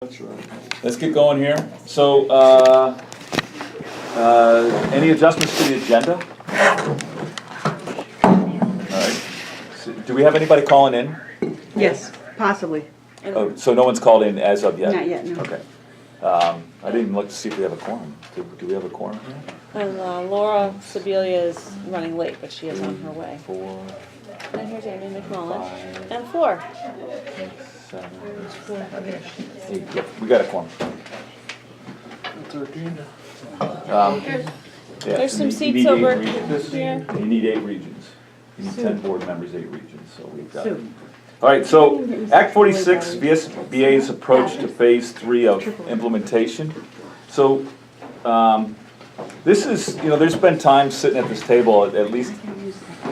That's right. Let's get going here. So, any adjustments to the agenda? All right. So, do we have anybody calling in? Yes, possibly. Oh, so no one's called in as of yet? Not yet, no. Okay. I didn't even look to see if we have a quorum. Do we have a quorum here? And Laura Sebelia is running late, but she is on her way. 4, And here's Amy McMullen. 5, And 4. 7, 8. Yeah, we got a quorum. 13. Yeah, There's some you seats need 8 over regions. here. You need 8 regions. You need 10 board members, 8 regions, so we've got it. Sue. All right, so Act 46, VSBA's approach to phase 3 of implementation. So this is, there's been times sitting at this table at least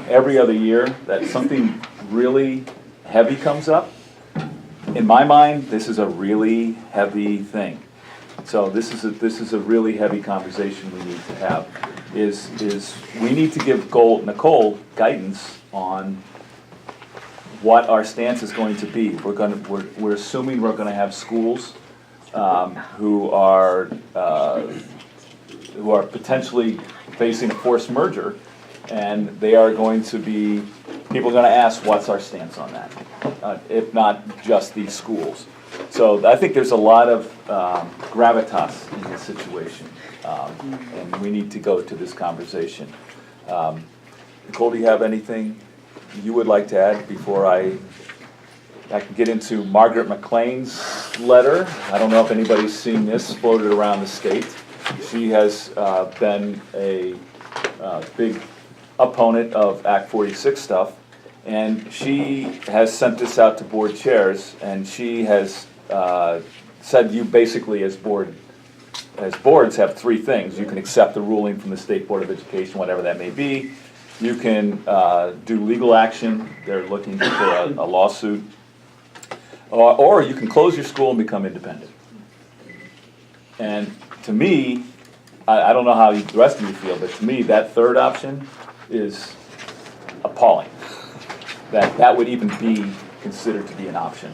every other year that something really heavy comes up. In my mind, this is a really heavy thing. So this is a really heavy conversation we need to have. Is we need to give Nicole guidance on what our stance is going to be. We're assuming we're going to have schools who are potentially facing a forced merger, and they are going to be, people are going to ask, what's our stance on that, if not just these schools. So I think there's a lot of gravitas in this situation, and we need to go to this conversation. Nicole, do you have anything you would like to add before I can get into Margaret McLean's letter? I don't know if anybody's seen this floated around the state. She has been a big opponent of Act 46 stuff, and she has sent this out to board chairs, and she has said you basically as boards have 3 things. You can accept the ruling from the State Board of Education, whatever that may be. You can do legal action. They're looking for a lawsuit. Or you can close your school and become independent. And to me, I don't know how the rest of you feel, but to me, that third option is appalling. That would even be considered to be an option.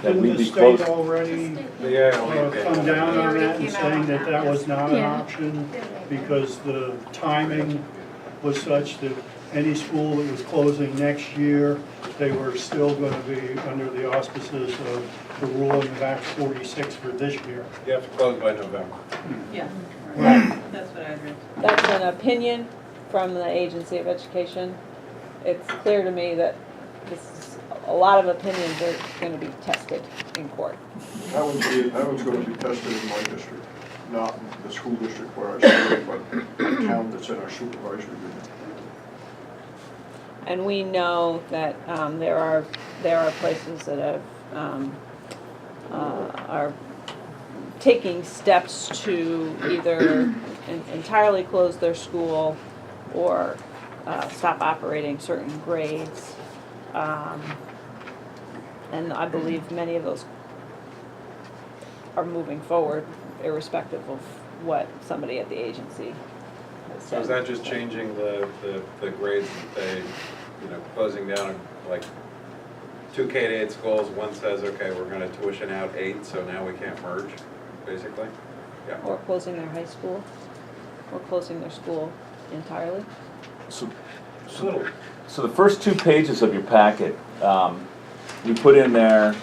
That Didn't we'd the be state close. already come down on that and saying that that was not an option because the timing was such that any school that was closing next year, they were still going to be under the auspices of the ruling of Act 46 for this year. You have to close by November. Yeah, that's what I read. That's an opinion from the Agency of Education. It's clear to me that a lot of opinions are going to be tested in court. That one's going to be tested in my district, not the school district where I serve, but the town that's in our supervisory unit. And we know that there are places that are taking steps to either entirely close their school or stop operating certain grades. And I believe many of those are moving forward irrespective of what somebody at the agency has So said. is that just changing the grades that they, closing down like 2 K-8 schools? One says, okay, we're going to tuition out 8, so now we can't merge, basically? Yeah. Or closing their high school, or closing their school entirely. So the first 2 pages of your packet, you put in there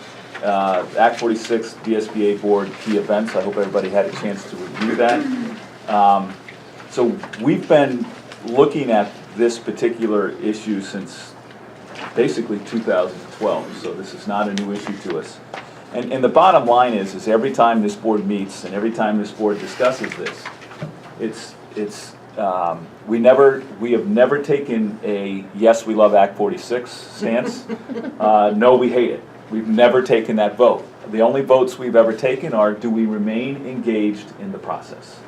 Act 46 VSBA Board key events. I hope everybody had a chance to review that. So we've been looking at this particular issue since basically 2012, so this is not a new issue to us. And the bottom line is every time this board meets and every time this board discusses this, we have never taken a yes, we love Act 46 stance. No, we hate it. We've never taken that vote. The only votes we've ever taken are, do we remain engaged in the process?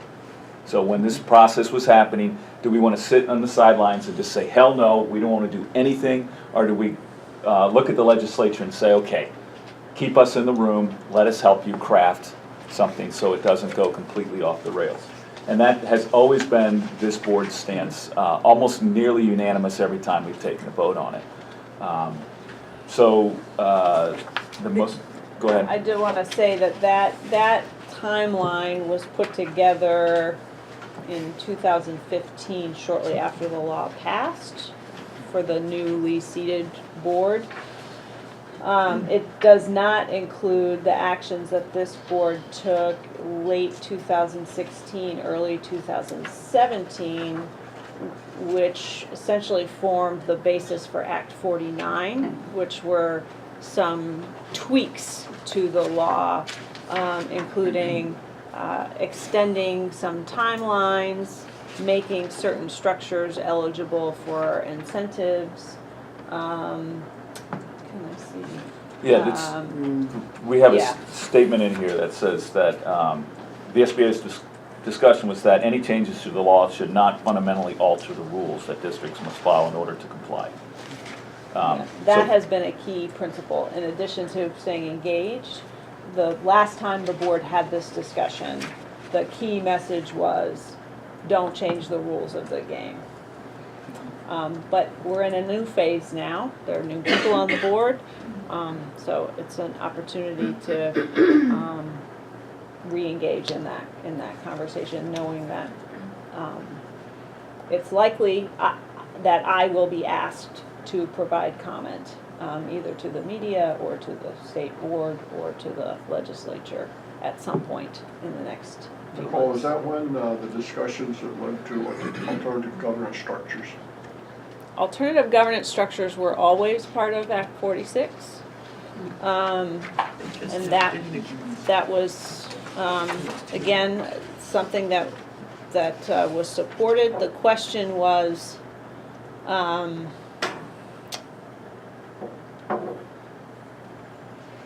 So when this process was happening, do we want to sit on the sidelines and just say, hell no, we don't want to do anything? Or do we look at the legislature and say, okay, keep us in the room, let us help you craft something so it doesn't go completely off the rails? And that has always been this board's stance, almost nearly unanimous every time we've taken a vote on it. The most, Go ahead. I do want to say that timeline was put together in 2015, shortly after the law passed for the newly seated board. It does not include the actions that this board took late 2016, early 2017, which essentially formed the basis for Act 49, which were some tweaks to the law, including extending some timelines, making certain structures eligible for incentives. Can I see? Yeah, we have a yeah. statement in here that says that VSBA's discussion was that any changes to the law should not fundamentally alter the rules that districts must follow in order to comply. That So- has been a key principle, in addition to staying engaged. The last time the board had this discussion, the key message was, don't change the rules of the game. But we're in a new phase now, there are new people on the board, so it's an opportunity to re-engage in that conversation, knowing that it's likely that I will be asked to provide comment, either to the media or to the state board or to the legislature at some point in the next few Nicole, months. is that when the discussions that led to alternative governance structures? Alternative governance structures were always part of Act 46. And that was, again, something that was supported. The question was,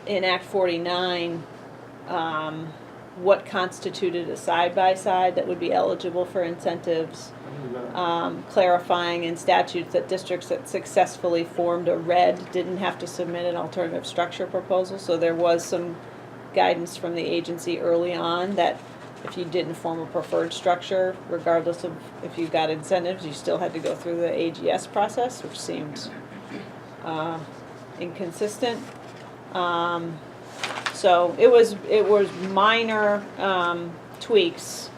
in Act 49, what constituted a side-by-side that would be eligible for incentives, clarifying in statutes that districts that successfully formed a RED didn't have to submit an alternative structure proposal. So there was some guidance from the agency early on that if you didn't form a preferred structure, regardless of if you got incentives, you still had to go through the AGS process, which seemed inconsistent. So it was minor tweaks,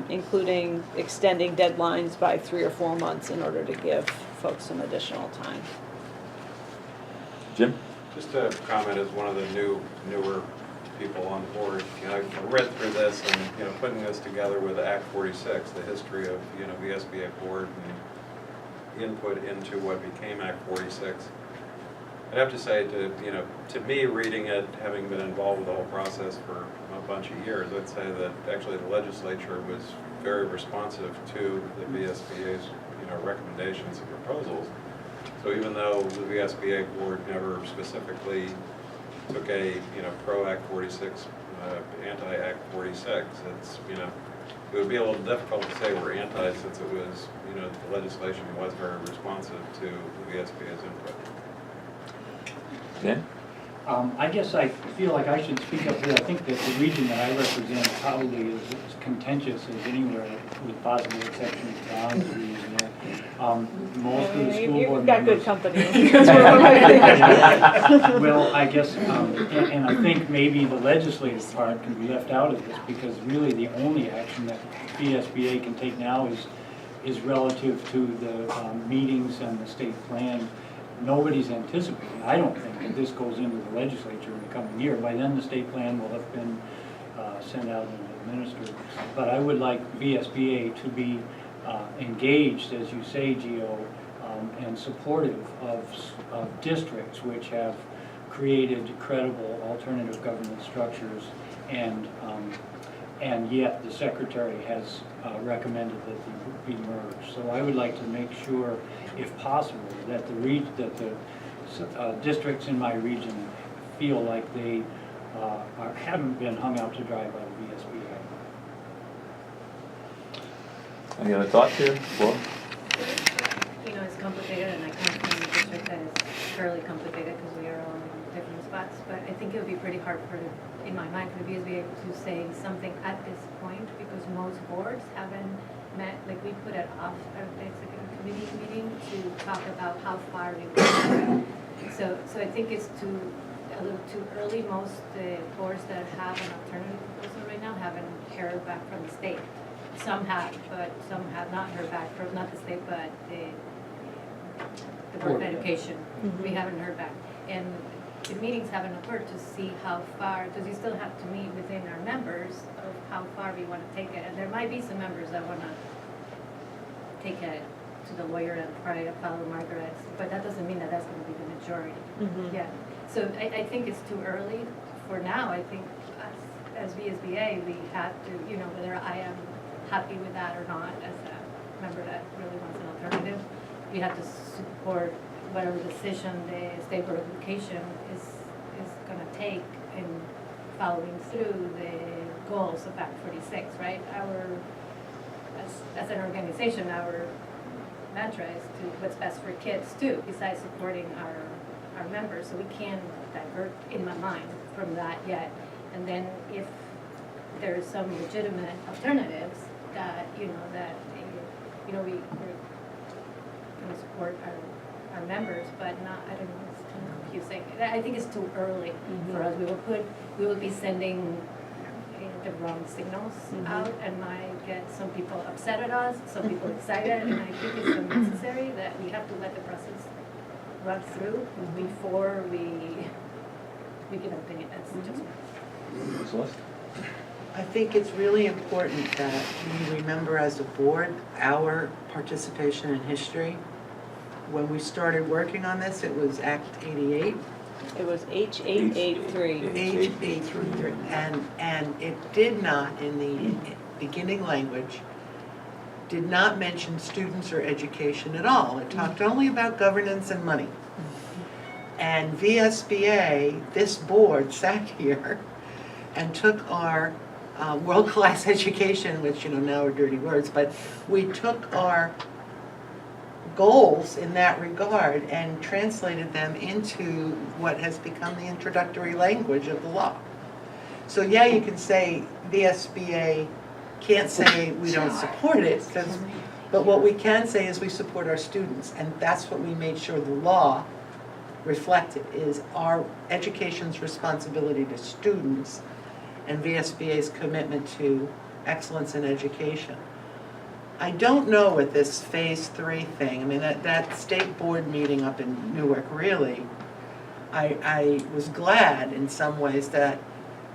including extending deadlines by 3 or 4 months in order to give folks some additional time. Jim? Just to comment as one of the newer people on the board, I read through this and, putting this together with Act 46, the history of, VSBA board and input into what became Act 46. I'd have to say to me, reading it, having been involved with the whole process for a bunch of years, I'd say that actually the legislature was very responsive to the VSBA's, recommendations and proposals. So even though the VSBA board never specifically took a, pro-Act 46, anti-Act 46, it's, it would be a little difficult to say we're anti since it was, the legislation was very responsive to the VSBA's input. Dan? I guess I feel like I should speak up here. I think that the region that I represent probably is as contentious as anywhere, with possible exception of John's region. Most of the school board You've got good members. company. Well, I guess, and I think maybe the legislative part can be left out of this because really the only action that VSBA can take now is relative to the meetings and the state plan. Nobody's anticipating, I don't think, that this goes into the legislature in the coming year. By then, the state plan will have been sent out and administered. But I would like VSBA to be engaged, as you say, Gio, and supportive of districts which have created credible alternative government structures, and yet the secretary has recommended that they be merged. So I would like to make sure, if possible, that the districts in my region feel like they haven't been hung out to dry by the VSBA. Any other thoughts here? Laura? It's complicated, and I come from a district that is fairly complicated because we are all in different spots, but I think it would be pretty hard in my mind, for the VSBA to say something at this point because most boards haven't met, like we put it off the executive committee meeting to talk about how far we go. So I think it's too, a little too early. Most boards that have an alternative proposal right now haven't heard back from the state. Some have, but some have not heard back from, not the state, but the Board of Education. We haven't heard back. And the meetings haven't occurred to see how far, because you still have to meet within our members of how far we want to take it. And there might be some members that want to take it to the lawyer and try to follow Margaret's, but that doesn't mean that that's going to be the majority. Yeah. So I think it's too early for now. I think us, as VSBA, we have to, you know, whether I am happy with that or not, as a member that really wants an alternative, we have to support whatever decision the State Board of Education is going to take in following through the goals of Act 46, right? As an organization, our mantra is to what's best for kids too, besides supporting our members. So we can divert, in my mind, from that yet. And then if there's some legitimate alternatives that, we're going to support our members, but not, I don't know, it's kind of confusing. I think it's too early for us. We will be sending the wrong signals out and might get some people upset at us, some people excited, and I think it's unnecessary that we have to let the process run through before we give an opinion. That's just Celeste? I think it's really important that we remember as a board our participation in history. When we started working on this, it was Act 88. It was H883. H833. And it did not, in the beginning language, did not mention students or education at all. It talked only about governance and money. And VSBA, this board, sat here and took our world-class education, which now are dirty words, but we took our goals in that regard and translated them into what has become the introductory language of the law. So yeah, you can say VSBA can't say we don't support it, but what we can say is we support our students, and that's what we made sure the law reflected, is our education's responsibility to students and VSBA's commitment to excellence in education. I don't know with this phase 3 thing, I mean, that state board meeting up in Newark, really, I was glad in some ways that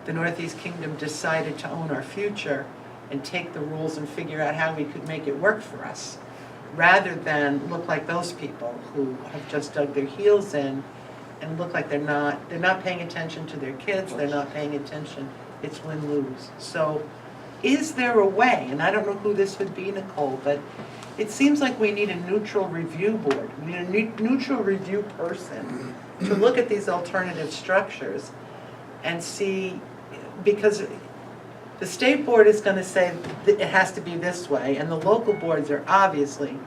the Northeast Kingdom decided to own our future and take the rules and figure out how we could make it work for us, rather than look like those people who have just dug their heels in and look like they're not paying attention to their kids, they're not paying attention, it's win-lose. So is there a way, and I don't know who this would be, Nicole, but it seems like we need a neutral review board, we need a neutral review person to look at these alternative structures and see, because the state board is going to say that it has to be this way, and the local boards are obviously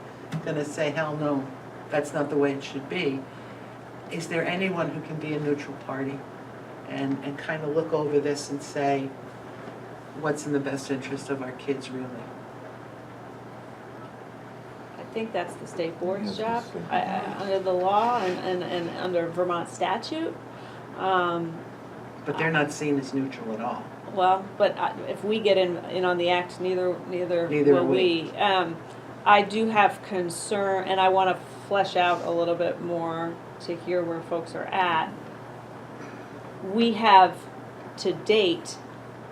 going to say, hell no, that's not the way it should be. Is there anyone who can be a neutral party and kind of look over this and say, what's in the best interest of our kids, really? I think that's the state board's job, under the law and under Vermont statute. But they're not seen as neutral at all. Well, but if we get in on the act, neither Neither will will we. we. I do have concern, and I want to flesh out a little bit more to hear where folks are at. We have, to date,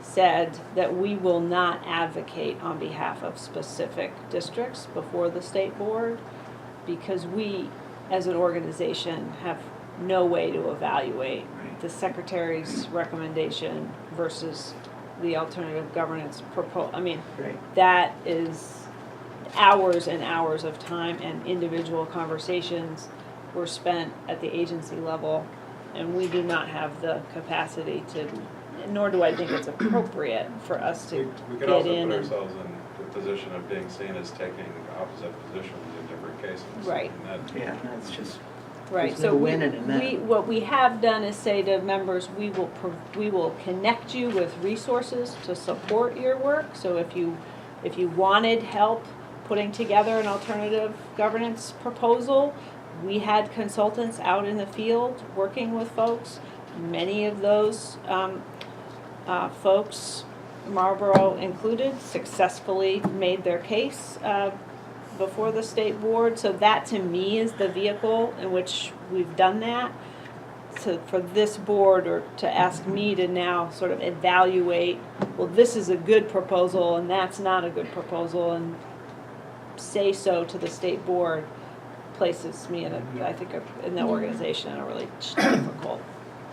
said that we will not advocate on behalf of specific districts before the state board, because we, as an organization, have no way to evaluate the secretary's recommendation versus the alternative governance proposal. I mean, that is hours and hours of time, and individual conversations were spent at the agency level, and we do not have the capacity to, nor do I think it's appropriate for us to We could get also in put and, ourselves in the position of being seen as taking opposite positions in different cases. Right. And that- Yeah, that's just, right, there's so no we, winning in that. what we have done is say to members, we will connect you with resources to support your work. So if you wanted help putting together an alternative governance proposal, we had consultants out in the field working with folks. many of those folks, Marlboro included, successfully made their case before the state board. So that to me is the vehicle in which we've done that. So for this board or to ask me to now sort of evaluate, well, this is a good proposal and that's not a good proposal, and say so to the state board, places me in in the organization in a really difficult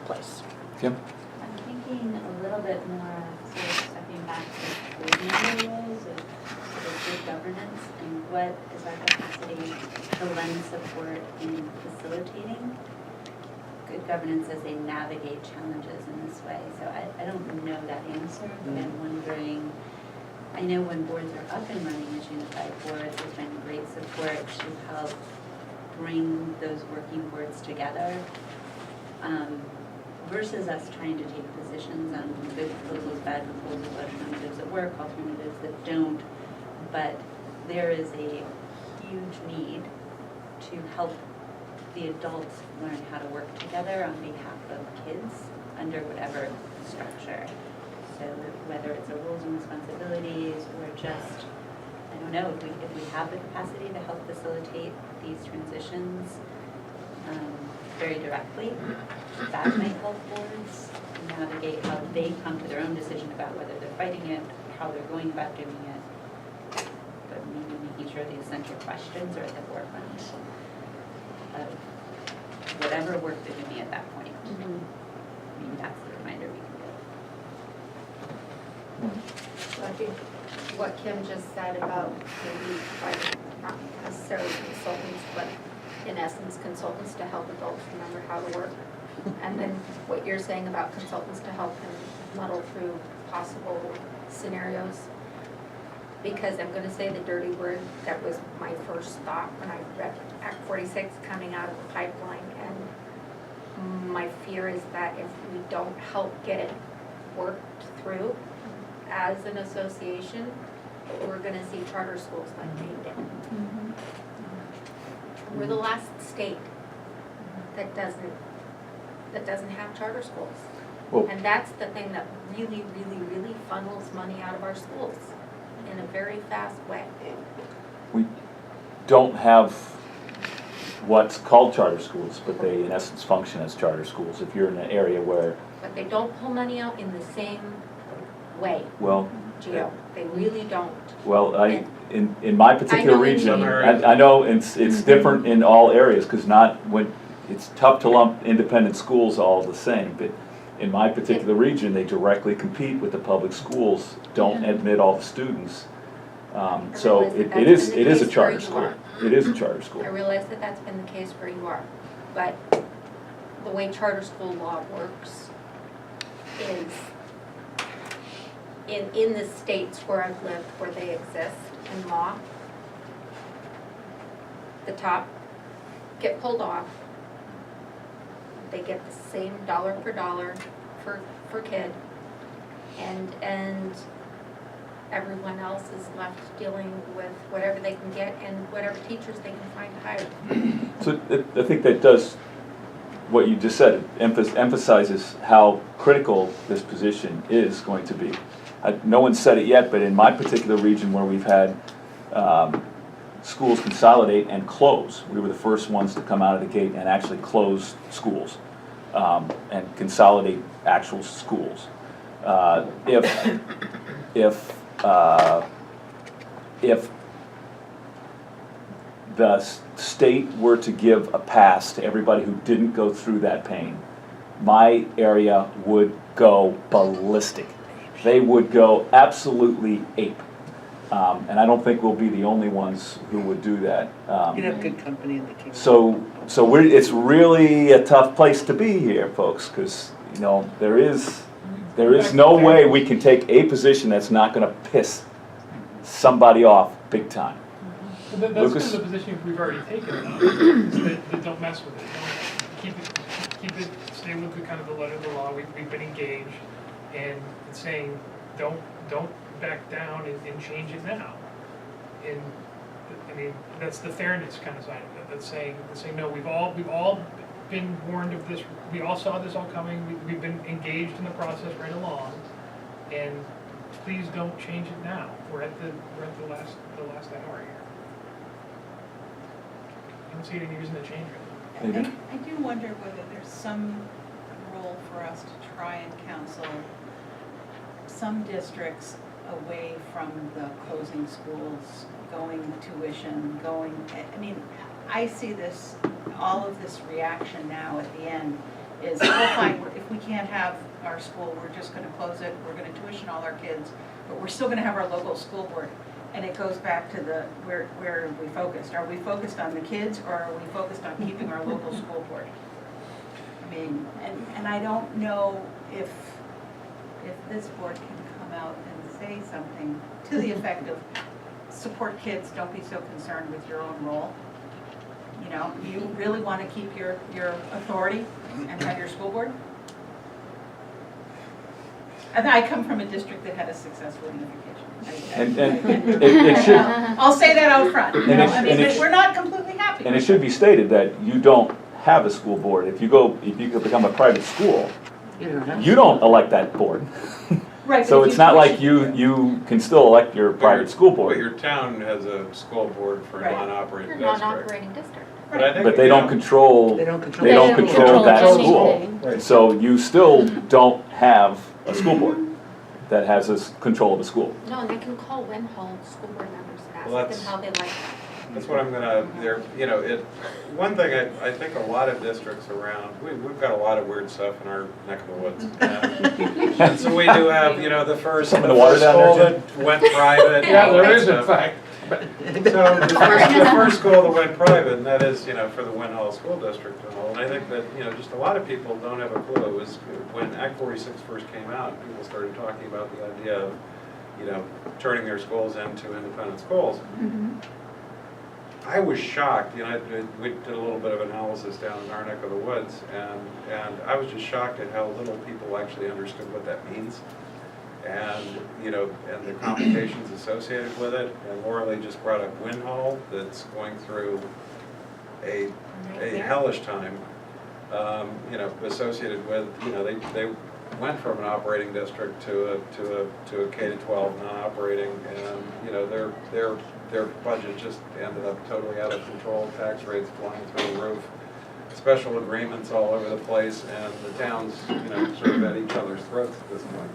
place. Kim? I'm thinking a little bit more, sort of stepping back to coordinator roles of sort of good governance and what is our capacity to lend support in facilitating good governance as they navigate challenges in this way. So I don't know that answer, but I'm wondering, I know when boards are up and running as unified boards, there's been great support to help bring those working boards together. Versus us trying to take positions on good proposals, bad proposals, alternatives that work, alternatives that don't. But there is a huge need to help the adults learn how to work together on behalf of kids under whatever structure. So whether it's a roles and responsibilities or just, I don't know, if we have the capacity to help facilitate these transitions very directly, that might help boards navigate how they come to their own decision about whether they're fighting it, how they're going about doing it, but maybe making sure the essential questions are at the forefront of whatever work they're doing at that point. Maybe that's the reminder we can give. So I think what Kim just said about maybe providing, not necessarily consultants, but in essence consultants to help adults remember how to work. And then what you're saying about consultants to help them muddle through possible scenarios. Because I'm going to say the dirty word, that was my first thought when I read Act 46 coming out of the pipeline. And my fear is that if we don't help get it worked through as an association, we're going to see charter schools like Maine did. We're the last state that doesn't have charter schools. Well, And that's the thing that really, really, really funnels money out of our schools in a very fast way. we don't have what's called charter schools, but they in essence function as charter schools. If you're in an area where, But they don't pull money out in the same way, well, Gio. They really don't. well, in my particular I know in region, some areas. I know it's different in all areas, because it's tough to lump independent schools all the same, but in my particular region, they directly compete with the public schools, don't admit all the students. So it is a charter school. It is a charter school. I realize that that's been the case where you are, but the way charter school law works is in the states where I've lived, where they exist in law, the top get pulled off. They get the same dollar for dollar for kid, and everyone else is left dealing with whatever they can get and whatever teachers they can find to hire. So I think that does, what you just said, emphasizes how critical this position is going to be. No one said it yet, but in my particular region where we've had schools consolidate and close, we were the first ones to come out of the gate and actually close schools and consolidate actual schools. If the state were to give a pass to everybody who didn't go through that pain, my area would go ballistic. They would go absolutely ape. And I don't think we'll be the only ones who would do that. You'd have good company in the kingdom. So it's really a tough place to be here, folks, because there is no way we can take a position that's not going to piss somebody off big time. Well, that's Lucas? kind of the position we've already taken, is that don't mess with it. Don't keep it, stay with the kind of the letter of the law. We've been engaged, and it's saying don't back down and change it now. And I mean that's the fairness kind of side of it. That's saying no. We've all been warned of this, we all saw this all coming, we've been engaged in the process right along, and please don't change it now. We're at the last hour here. I don't see any reason to change it. Maybe. I do wonder whether there's some role for us to try and counsel some districts away from the closing schools, going tuition, I mean, I see this, all of this reaction now at the end is, oh fine, if we can't have our school, we're just gonna close it, we're gonna tuition all our kids, but we're still gonna have our local school board. And it goes back to the, where are we focused? Are we focused on the kids, or are we focused on keeping our local school board? I mean, and I don't know if this board can come out and say something to the effect of, support kids, don't be so concerned with your own role. You know, you really want to keep your authority and have your school board? And I come from a district that had a successful unification. And it should, I'll say that out front, you And know, it- I mean, and it- but we're not completely happy. and it should be stated that you don't have a school board. If you become a private school, you don't elect that board. Right, So but if it's not like tuition- you can still elect your private school But board, your town has a school board for a Right. non-operating Your district. non-operating district. But I think, but they you don't know, control, They don't control. they don't They don't control that control school. anything. So you still don't have a school board that has control of the school. No, and they can call Wenhall school board members and Well, ask them how they like it. That's what I'm gonna, one thing I think a lot of districts around, we've got a lot of weird stuff in our neck of the woods. And so we do have, the first Some of the water down school there, that went private. Yeah, all there that is in stuff. fact. So the first school that went private, and that is, for the Win Hall School District and all, and I think that, just a lot of people don't have a clue. It was when Act 46 first came out, people started talking about the idea of, turning their schools into independent schools. I was shocked, we did a little bit of analysis down in our neck of the woods, and I was just shocked at how little people actually understood what that means. And, and the complications associated with it. And Laura just brought up Win Hall, that's going through a hellish time, associated with, they went from an operating district to a K-12 non-operating, and, their budget just ended up totally out of control, tax rates flying through the roof, special agreements all over the place, and the towns, sort of at each other's throats at this point.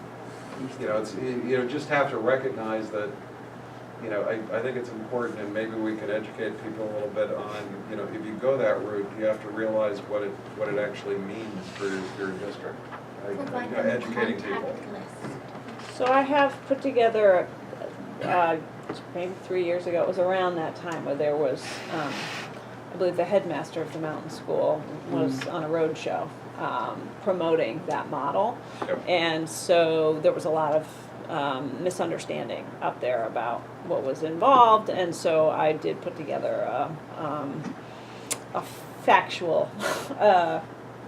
It's, just have to recognize that, I think it's important, and maybe we can educate people a little bit on, if you go that route, you have to realize what it actually means for your district. Provide them Educating contact people. lists. So I have put together, maybe 3 years ago, it was around that time where there was, I believe the headmaster of the mountain school was on a road show promoting that model. Yep. And so there was a lot of misunderstanding up there about what was involved, and so I did put together a factual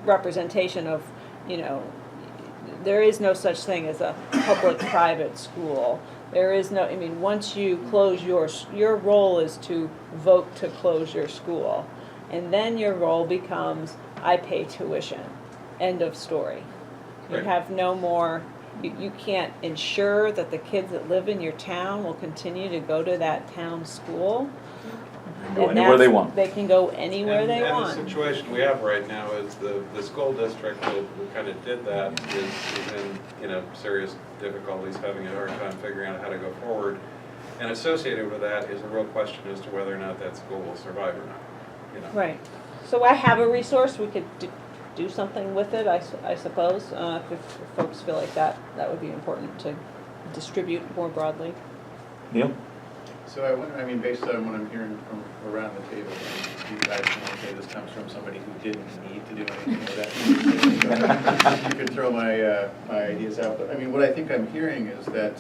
representation of, there is no such thing as a public-private school. There is no, once you close your role is to vote to close your school. And then your role becomes, I pay tuition, end of story. You Right. have no more, you can't ensure that the kids that live in your town will continue to go to that town school. Go And anywhere they that's- want. They can go anywhere they And want. the situation we have right now is the school district that kind of did that is in, serious difficulties, having a hard time figuring out how to go forward. And associated with that is a real question as to whether or not that school will survive or not, Right. So I have a resource, we could do something with it, I suppose, if folks feel like that would be important to distribute more broadly. Neil? So I wonder, based on what I'm hearing from around the table, you guys can say this comes from somebody who didn't need to do anything with that. You can throw my ideas out, but what I think I'm hearing is that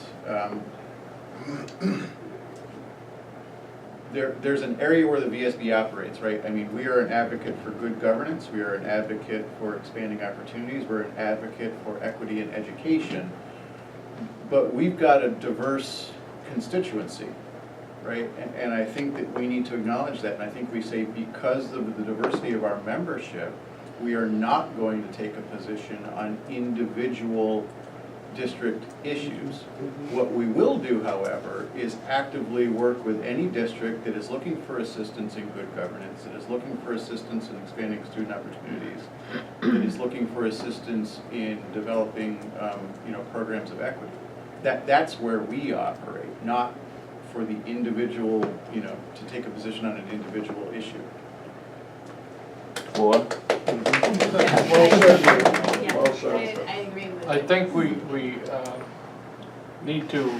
there's an area where the VSB operates, right? We are an advocate for good governance, we are an advocate for expanding opportunities, we're an advocate for equity in education, but we've got a diverse constituency. Right, and I think that we need to acknowledge that, and I think we say because of the diversity of our membership, We are not going to take a position on individual district issues. What we will do, however, is actively work with any district that is looking for assistance in good governance, that is looking for assistance in expanding student opportunities, that is looking for assistance in developing, programs of equity. That's where we operate, not for the individual, to take a position on an individual issue. Or, Well said. I agree with I think we need to,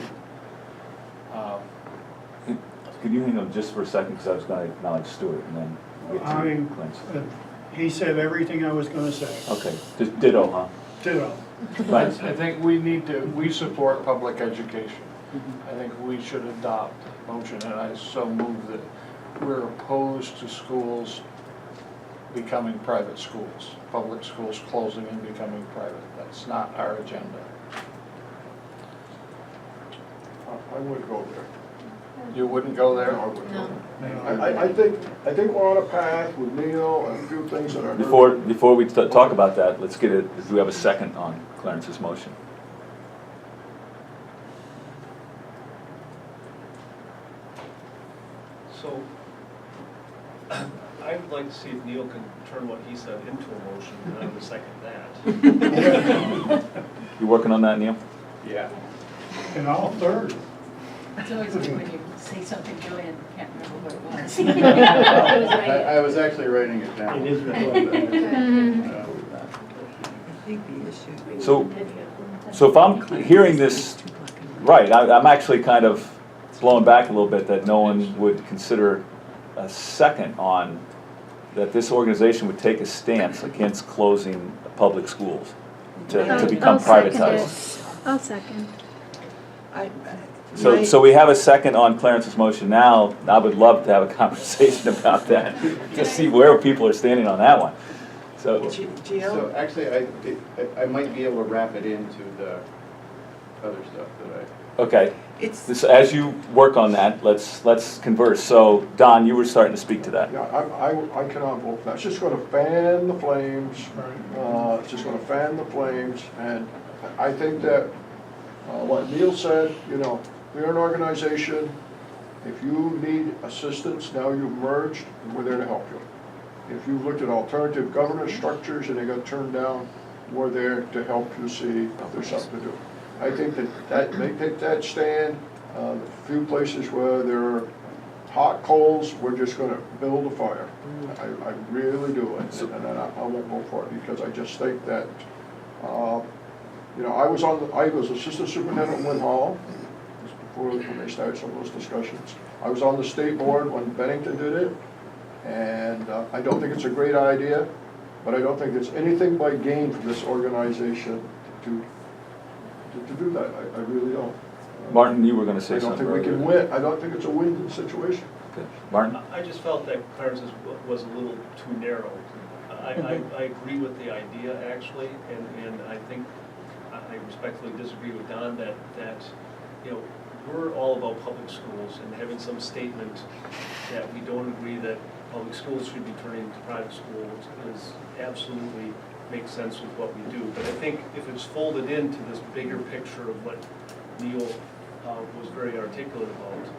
could you hang on just for a second, because I was going to acknowledge Stuart and then get to I- Clint's. He said everything I was gonna say. Okay, just ditto, huh? Ditto. Right. I think we support public education. I think we should adopt a motion, and I so move that we're opposed to schools becoming private schools, public schools closing and becoming private. That's not our agenda. I wouldn't go there. You wouldn't go there? No, I wouldn't go there. I think we're on a path with Neil and a few things that are. Before we talk about that, let's get it, do we have a second on Clarence's motion? So, I would like to see if Neil can turn what he said into a motion, and I would second that. You working on that, Neil? Yeah. And I'll third. It's always good when you say something, Joanne can't remember what it was. I was actually writing it down. It is recorded. I think the issue. So if I'm hearing this right, I'm actually kind of blown back a little bit that no one would consider a second on that this organization would take a stance against closing public schools to become privatized. I'll second. So we have a second on Clarence's motion now. I would love to have a conversation about that, to see where people are standing on that one. So, So actually, I might be able to wrap it into the other stuff that okay, It's, as you work on that, let's converse. So Don, you were starting to speak to that. Yeah, I cannot vote for that. It's just gonna fan the flames. It's just gonna fan the flames, and I think that, what Neil said, we're an organization. If you need assistance, now you've merged, we're there to help you. If you've looked at alternative governance structures and they got turned down, we're there to help you see if there's something to do. I think that they take that stand. The few places where there are hot coals, we're just gonna build a fire. I really do, and I won't vote for it, because I just think that, I was assistant superintendent in Win Hall, before, when they started some of those discussions. I was on the state board when Bennington did it, and I don't think it's a great idea, but I don't think it's anything but gain for this organization to do that. I really don't. Martin, you were going to say I don't something think we earlier. can win. I don't think it's a win-win situation. Okay. Martin? I just felt that Clarence's was a little too narrow. I agree with the idea, actually, and I think, I respectfully disagree with Don that, we're all about public schools, and having some statement that we don't agree that public schools should be turning to private schools is absolutely makes sense with what we do. But I think if it's folded into this bigger picture of what Neil was very articulate about,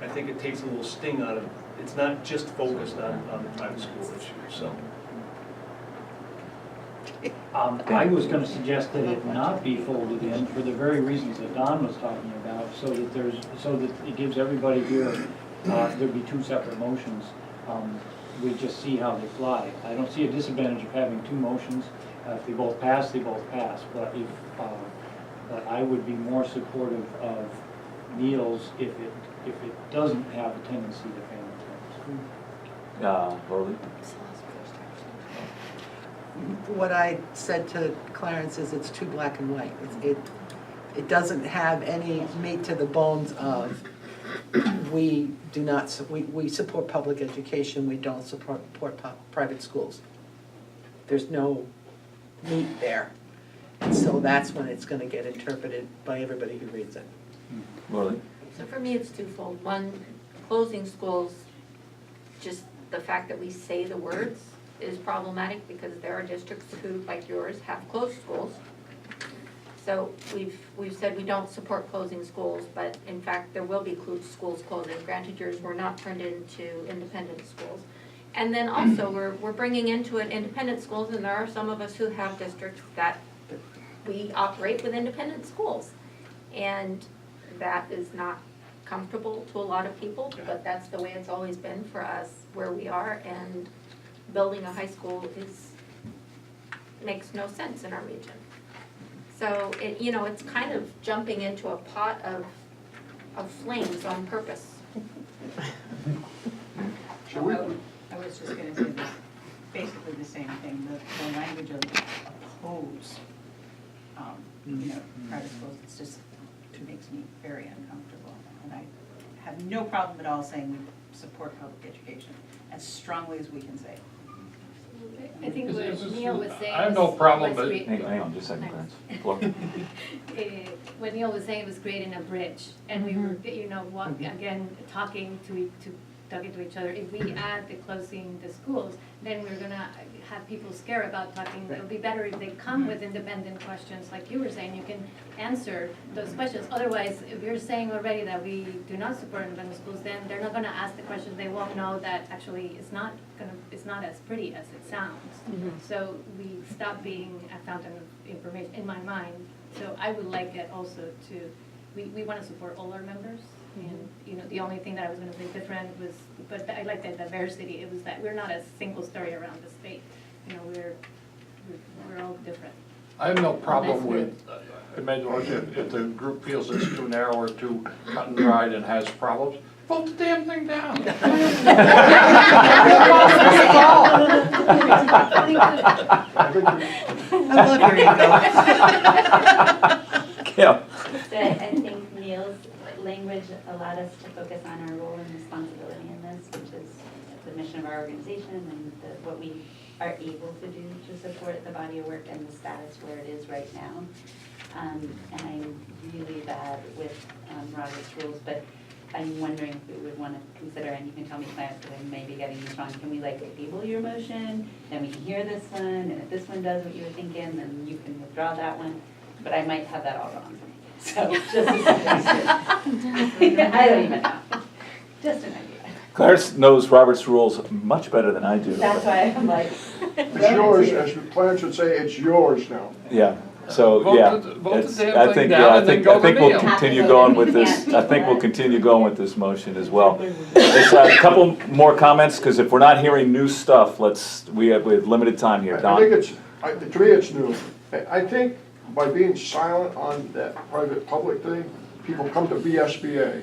I think it takes a little sting out of it. It's not just focused on the private school issue, so. I was gonna suggest that it not be folded in for the very reasons that Don was talking about, so that it gives everybody here, there'd be two separate motions. We just see how they fly. I don't see a disadvantage of having two motions. If they both pass, they both pass. But but I would be more supportive of Neil's if it doesn't have a tendency to fan the flames. Lorley? what I said to Clarence is it's too black and white. It doesn't have any meat to the bones of, we do not, we support public education, we don't support private schools. There's no meat there. And so that's when it's gonna get interpreted by everybody who reads it. Lorley? So for me, it's twofold. One, closing schools, just the fact that we say the words is problematic because there are districts who, like yours, have closed schools. So we've said we don't support closing schools, but in fact, there will be schools closing. Granted, yours were not turned into independent schools. And then also, we're bringing into it independent schools, and there are some of us who have districts that we operate with independent schools. And that is not comfortable to a lot of people, but that's the way it's always been for us where we are, and building a high school makes no sense in our region. So it's kind of jumping into a pot of flames on purpose. Should we, I was just gonna say this, basically the same thing, the language of oppose, private schools, it's just, it makes me very uncomfortable. And I have no problem at all saying we support public education, as strongly as we can say. I think what Neil was saying. I have no problem, but Hang on just a second, Clarence. What Neil was saying was creating a bridge, and we were, again, talking to each other. If we add the closing the schools, then we're gonna have people scared about talking. It'll be better if they come with independent questions, like you were saying, you can answer those questions. Otherwise, if you're saying already that we do not support independent schools, then they're not gonna ask the questions. They won't know that actually it's not as pretty as it sounds. So we stop being a fountain of information, in my mind. So I would like it also to, we wanna support all our members. And, the only thing that I was gonna say different was, but I like the diversity, it was that we're not a single story around the state. We're all different. I have no problem with, if the group feels it's too narrow or too cut and dried and has problems, vote the damn thing down. I love your ego. Yeah. I think Neil's language allowed us to focus on our role and responsibility in this, which is the mission of our organization and what we are able to do to support the body of work and the status where it is right now. And I'm really bad with Robert's rules, but I'm wondering if we would want to consider, and you can tell me, Clarence, because I may be getting this wrong, can we table your motion, then we can hear this one, and if this one does what you were thinking, then you can withdraw that one, but I might have that all wrong. So, just a suggestion. I don't even know. Just an idea. Clarence knows Robert's rules much better than I do. That's why I'm like. it's yours, as Clarence would say, it's yours now. Yeah, so, Vote yeah. the it's- damn I thing think, down yeah, and then go I think to we'll Neil. continue going with this, I think we'll continue going with this motion as well. There's a couple more comments, because if we're not hearing new stuff, we have limited time here. I Don? think to me it's new. I think by being silent on that private-public thing, people come to VSBA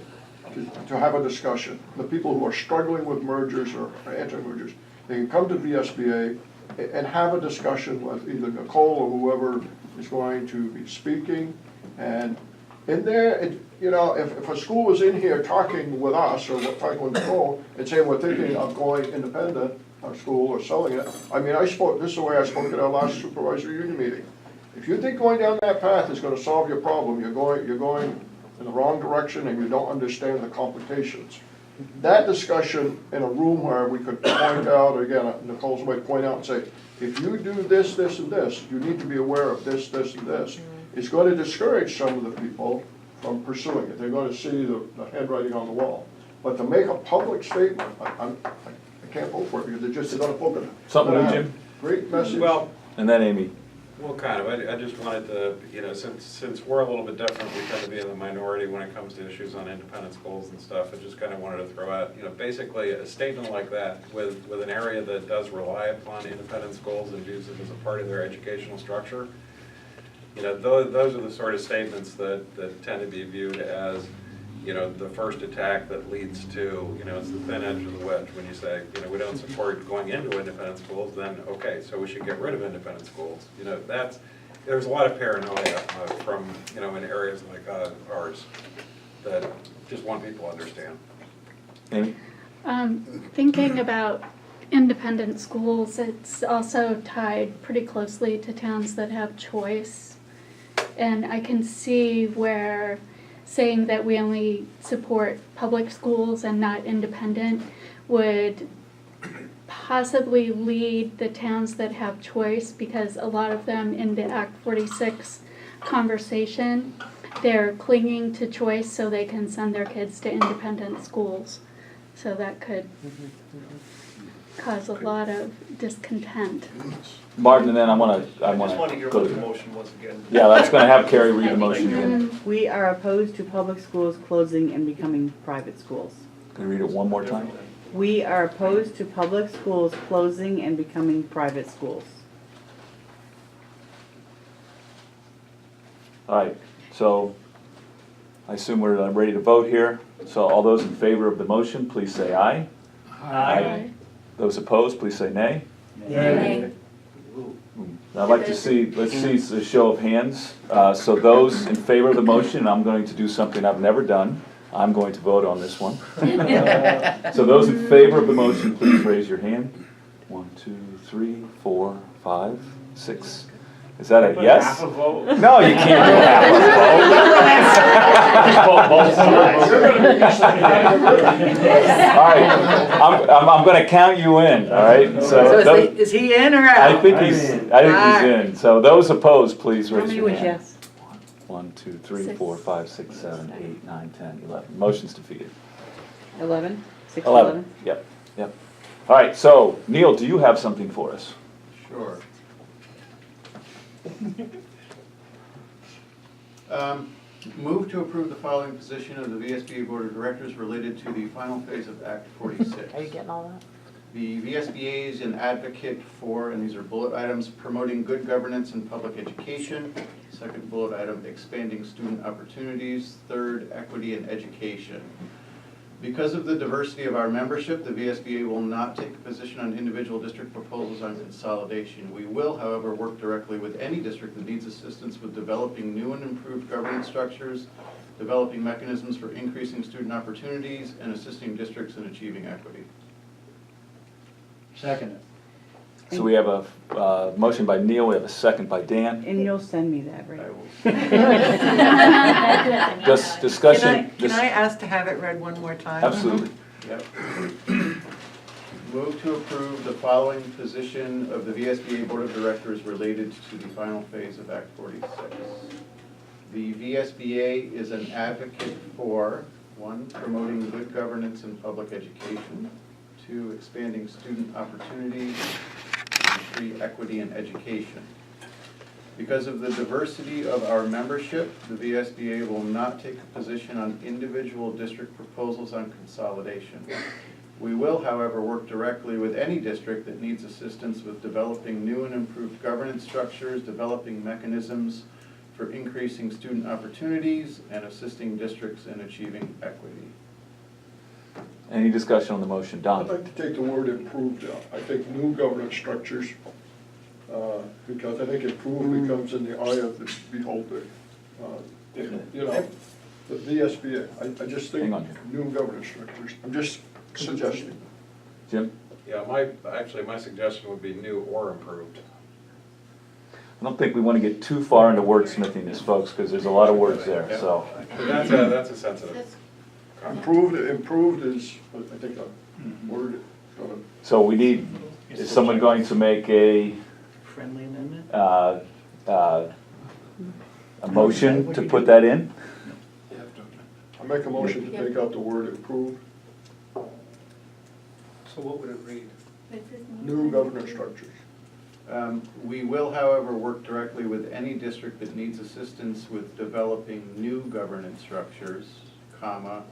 to have a discussion. The people who are struggling with mergers or anti-mergers, they can come to VSBA and have a discussion with either Nicole or whoever is going to be speaking. And in there, if a school was in here talking with us or talking with Nicole and saying we're thinking of going independent, our school, or selling it, this is the way I spoke at our last supervisory union meeting. If you think going down that path is gonna solve your problem, you're going in the wrong direction and you don't understand the complications. That discussion in a room where we could point out, again, Nicole's way, point out and say, if you do this, this, and this, you need to be aware of this, this, and this. It's going to discourage some of the people from pursuing it. They're going to see the handwriting on the wall. But to make a public statement, I can't vote for it because it just is unapplicable. Something new, Jim? Great message. Well, And then Amy. well, kind of. I just wanted to, since we're a little bit different, we tend to be in the minority when it comes to issues on independent schools and stuff. I just kind of wanted to throw out, basically a statement like that with an area that does rely upon independent schools and views it as a part of their educational structure. Those are the sort of statements that tend to be viewed as, the first attack that leads to, it's the thin edge of the wedge. When you say, we don't support going into independent schools, then okay, so we should get rid of independent schools. There's a lot of paranoia from, in areas like ours that just want people to understand. Amy? Thinking about independent schools, it's also tied pretty closely to towns that have choice. And I can see where saying that we only support public schools and not independent would possibly lead the towns that have choice, because a lot of them in the Act 46 conversation, they're clinging to choice so they can send their kids to independent schools. So that could cause a lot of discontent. Martin, and then I I just want to hear go what the to. motion was again. Yeah, that's gonna have Carrie read the motion again. We are opposed to public schools closing and becoming private schools. Can you read it one more time? We are opposed to public schools closing and becoming private schools. All right, so I assume we're ready to vote here. So all those in favor of the motion, please say aye. Aye. Those opposed, please say nay. Nay. I'd like to see, let's see a show of hands. So those in favor of the motion, I'm going to do something I've never done. I'm going to vote on this one. So those in favor of the motion, please raise your hand. 1, 2, 3, 4, 5, 6. Is that a yes? Half a vote? No, you can't do half a vote. All right, I'm going to count you in, all right? So those- is he in or out? I think he's in. So those opposed, please raise your hand. yes? 1, 2, 3, 6, 4, 5, 6, 7, 8, 9, 10, 11. Motion's defeated. 11? 6 to 11. Yep. All right, so Neil, do you have something for us? Sure. Move to approve the following position of the VSBA Board of Directors related to the final phase of Act 46. Are you getting all that? The VSBA is an advocate for, and these are bullet items, promoting good governance in public education. Second bullet item, expanding student opportunities. Third, equity in education. Because of the diversity of our membership, the VSBA will not take a position on individual district proposals on consolidation. We will, however, work directly with any district that needs assistance with developing new and improved governance structures, developing mechanisms for increasing student opportunities, and assisting districts in achieving equity. Second. So we have a motion by Neil, we have a second by Dan. And you'll send me that, right? I will. Just discussion. Can I ask to have it read one more time? Absolutely. Yep. Move to approve the following position of the VSBA Board of Directors related to the final phase of Act 46. The VSBA is an advocate for, 1, promoting good governance in public education, 2, expanding student opportunities, and 3, equity in education. Because of the diversity of our membership, the VSBA will not take a position on individual district proposals on consolidation. We will, however, work directly with any district that needs assistance with developing new and improved governance structures, developing mechanisms for increasing student opportunities, and assisting districts in achieving equity. Any discussion on the motion? Don? I'd like to take the word improved out. I think new governance structures, because I think improved becomes in the eye of the beholder. You know, the VSBA, I just think Hang on. new governance structures. I'm just suggesting. Jim? Yeah, my suggestion would be new or improved. I don't think we want to get too far into wordsmithing this, folks, because there's a lot of words there, so. That's a sensitive. Improved is, I think, a word. So we need, is someone going to make a Friendly amendment? a motion to put that in? I make a motion to take out the word improved, So what would it read? new governance structures. We will, however, work directly with any district that needs assistance with developing new governance structures, comma,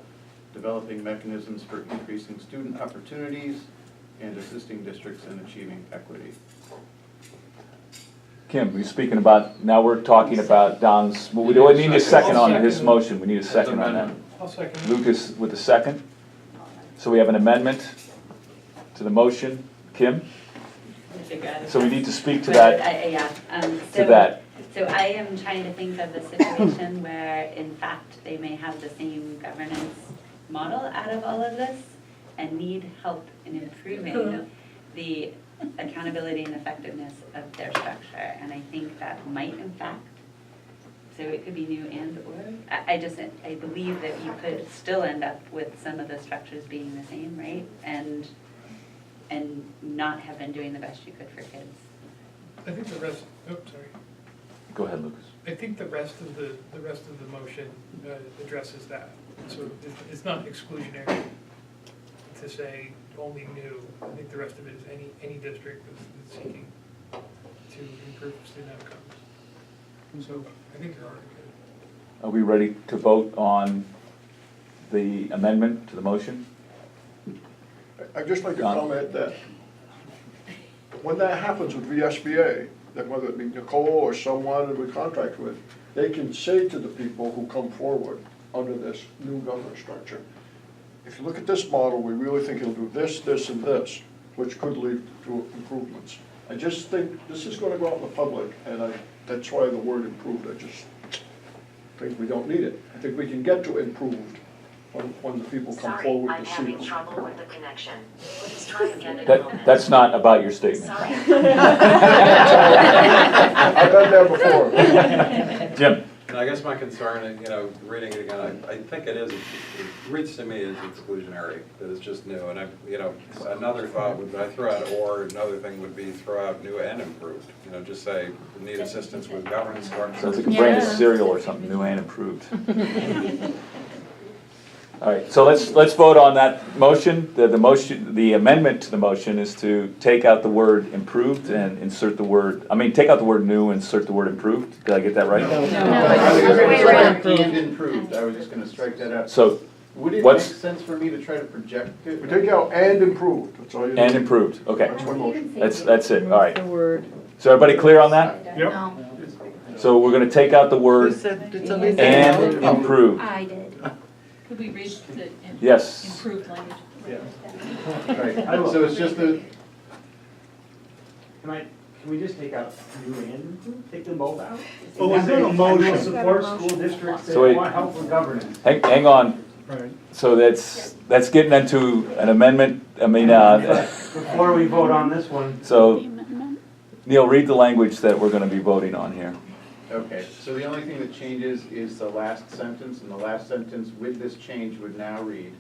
developing mechanisms for increasing student opportunities, and assisting districts in achieving equity. Kim, we're speaking about, now we're talking about Don's, well, we don't need a second on his motion, we need a second on that. I'll second. Lucas with a second. So we have an amendment to the motion. Kim? So we need to speak to that, Yeah, to that. So I am trying to think of a situation where, in fact, they may have the same governance model out of all of this and need help in improving the accountability and effectiveness of their structure. And I think that might, in fact, so it could be new and or. I believe that you could still end up with some of the structures being the same, right? And and not have been doing the best you could for kids. I think the rest, sorry. Go ahead, Lucas. I think the rest of the rest of the motion addresses that. So it's not exclusionary to say only new. I think the rest of it is any district that's seeking to improve student outcomes. So I think you're already good. Are we ready to vote on the amendment to the motion? I'd just like to Don? comment that when that happens with VSBA, that whether it be Nicole or someone that we contract with, they can say to the people who come forward under this new governance structure, if you look at this model, we really think it'll do this, this, and this, which could lead to improvements. I just think this is gonna go out in the public, and that's why the word improved, I just think we don't need it. I think we can get to improved when the people come forward to see us. Sorry, I'm having trouble with the connection. Please try again in a moment. That's not about your statement. Sorry. I've been there before. Jim? And I guess my concern, reading it again, I think it reads to me as exclusionary, that it's just new. And another thought would, I throw out or, another thing would be throw out new and improved. Just say, need assistance with governance structure. Sounds like a brand of cereal or something, new and improved. All right, so let's vote on that motion. The amendment to the motion is to take out the word improved and insert the word, take out the word new and insert the word improved. Did I get that right? I was gonna strike and improved, I was just gonna strike that out. So, Would it make what's, sense for me to try to project it? We take out and improved, that's all you need. and improved, okay. That's my motion. That's it, all right. The word. So everybody clear on that? Yep. So we're gonna take out the Who word said, did somebody say and no? improved. I did. Could we read the Yes. improved language? Right, so it's just the, Can we just take out new and improved? Take them both out? Well, we've got a motion. We'll support school districts So that wait. want help with governance. Hang on, Right. so that's getting into an amendment, Before we vote on this one, so Neil, read the language that we're gonna be voting on here. okay, so the only thing that changes is the last sentence, and the last sentence with this change would now read,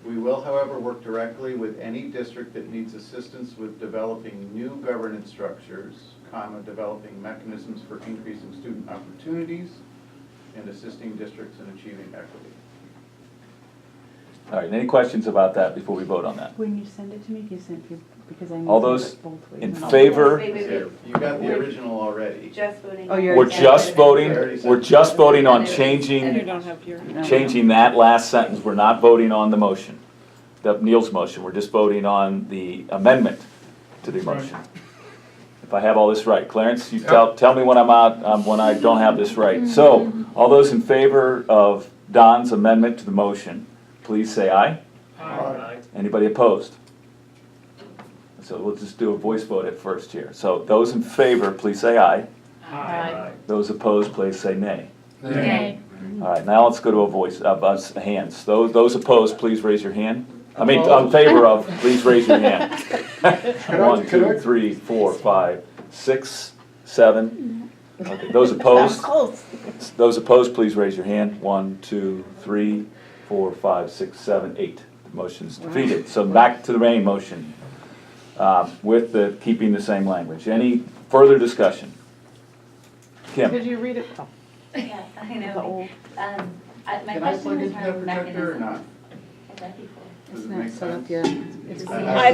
"We will, however, work directly with any district that needs assistance with developing new governance structures, developing mechanisms for increasing student opportunities, and assisting districts in achieving equity." All right, any questions about that before we vote on that? When you send it to me, do you send it, because I need All to those do it both ways. in favor? You got the original already. Just voting. Oh, you're- We're just voting on You changing don't have your. that last sentence. We're not voting on the motion, Neil's motion. We're just voting on the amendment to the motion. If I have all this right. Clarence, you tell me when I'm out, when I don't have this right. So, all those in favor of Don's amendment to the motion, please say aye. Aye. Anybody opposed? So we'll just do a voice vote at first here. So those in favor, please say aye. Aye. Those opposed, please say nay. Okay. All right, now let's go to a voice, hands. Those opposed, please raise your hand. In favor of, please raise your hand. 1, 2, 3, 4, 5, 6, 7. Okay, those opposed? Those opposed, please raise your hand. 1, 2, 3, 4, 5, 6, 7, 8. The motion's defeated. So back to the main motion, with keeping the same language. Any further discussion? Kim? Could you read it? Oh. Yeah, I know. The old. My Can I question plug was into that around projector or mechanisms. not? That'd be cool. Does It's it not make set up sense? yet. It's- I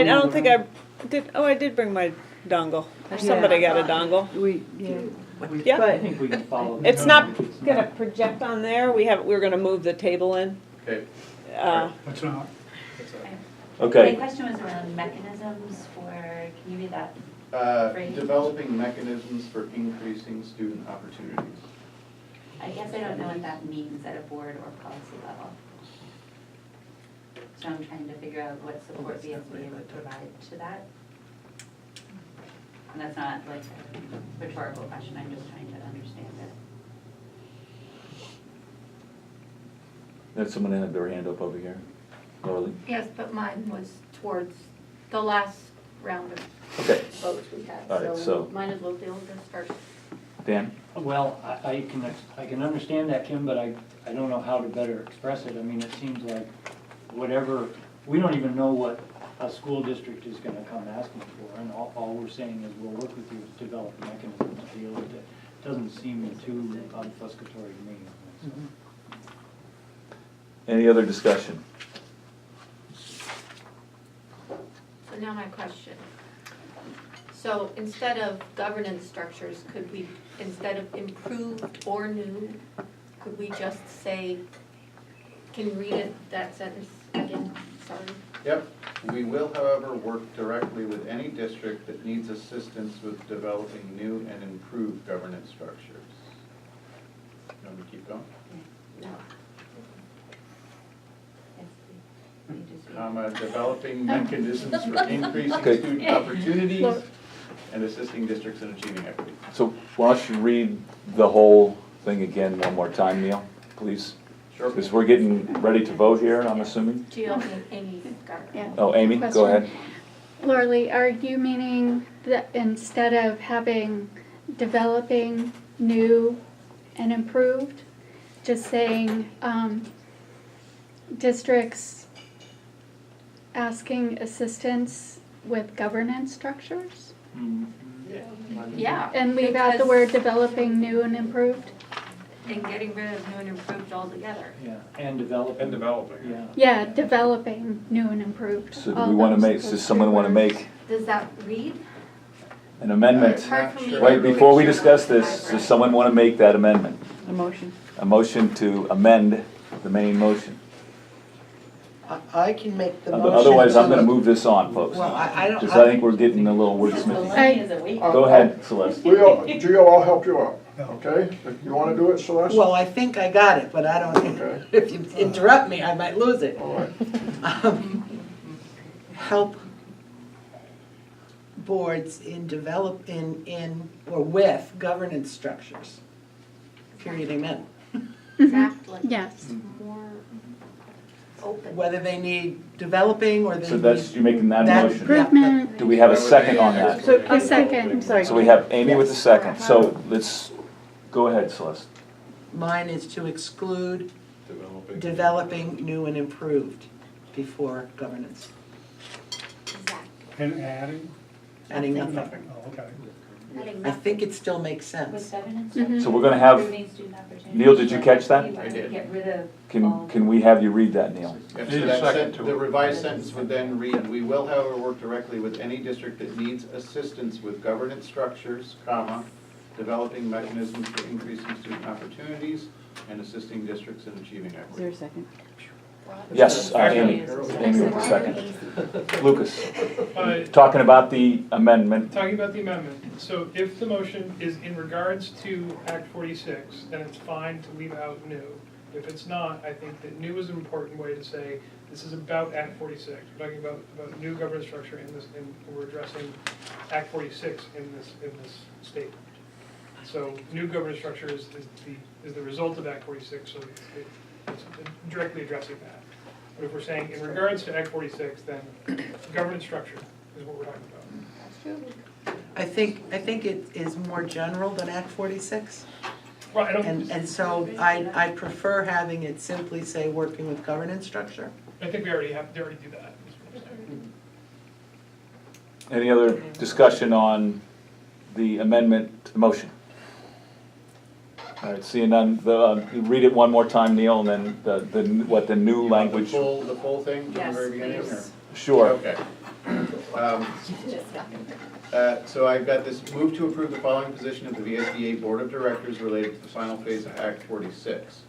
don't think I did, I did bring my dongle. Or somebody got a dongle. Yeah. Yeah. I think we can follow. It's not gonna project on there. We're gonna move the table in. Okay. It's not. My Okay, question was around mechanisms for, can you read that? Developing mechanisms for increasing student opportunities. I guess I don't know what that means at a board or policy level. So I'm trying to figure out what support VSBA would provide to that. And that's not like a rhetorical question, I'm just trying to understand it. there's someone that had their hand up over here. Laura Lee? Yes, but mine was towards the last round of Okay, votes we had, All right, so- might as well be able to start. Dan? Well, I can understand that, Kim, but I don't know how to better express it. I mean, it seems like whatever we don't even know what a school district is gonna come asking for, and all we're saying is we'll work with you to develop a mechanism to deal with it. Doesn't seem too obfuscatory to me. So. Any other discussion? So now my question. So instead of governance structures, could we, instead of improved or new, could we just say, can you read it, that sentence again? Sorry. Yep. We will, however, work directly with any district that needs assistance with developing new and improved governance structures. You want me to keep going? No. Developing mechanisms for increasing Okay. student opportunities and assisting districts in achieving equity. So why don't you read the whole thing again one more time, Neil, please? Sure. Because we're getting ready to vote here, I'm assuming? Jill, Amy, got it. Yeah. Oh, Amy, go Question. ahead. Lorley, are you meaning that instead of having developing new and improved, just saying districts asking assistance with governance structures? Yeah. And leave out the because- word developing new and improved? And getting rid of new and improved altogether. Yeah, and developing. And developing. Yeah. Yeah, developing new and improved. So do All we want to those- make, those does three someone want to words. make Does that read? an amendment? It's hard for me to Wait, really before we sure discuss what this, I does someone want to make that amendment? A motion. A motion to amend the main motion. I can make the motion. Otherwise, I'm going to move this on, folks. Well, I don't. Just I think we're getting a little wordsmithy. Go ahead, Celeste. Gio, I'll help you out, okay? If you wanna do it, Celeste? Well, I think I got it, but I don't, Okay. if you interrupt me, I might lose it. All right. Help boards in or with governance structures. Period, amen. Exactly. Yes. More open. Whether they need developing or they need. So that's, you're making that That- motion. Improvement. Do we have a second on that? So, A second. I'm sorry. So we have Amy with a second. So let's, go ahead, Celeste. Mine is to exclude Developing. new and improved before governance, Exactly. And adding? adding nothing. Nothing, oh, okay. I think it still makes sense. Mhm. So we're going to have, Neil, did you catch that? I did. Can we have you read that, Neil? Yep, Need so a that second to the it. revised sentence would then read, we will, however, work directly with any district that needs assistance with governance structures, comma, developing mechanisms for increasing student opportunities, and assisting districts in achieving Is there equity. a second? Yes, Amy. Amy with a second. Lucas, Uh, talking about the amendment. Talking about the amendment, so if the motion is in regards to Act 46, then it's fine to leave out new. If it's not, I think that new is an important way to say, this is about Act 46. We're talking about new governance structure in this, and we're addressing Act 46 in this statement. So new governance structure is the result of Act 46, so it's directly addressing that. But if we're saying in regards to Act 46, then governance structure is what we're talking about. I think it is more general than Act 46. Well, I don't, And so I prefer having it simply say working with governance structure. I think they already do that. is what I'm saying. Any other discussion on the amendment to the motion? All right, seeing none, read it one more time, Neil, and then what the new language. The full thing from the Yes, very beginning? please. Sure. Okay. So I've got this, move to approve the following position of the VSBA Board of Directors related to the final phase of Act 46.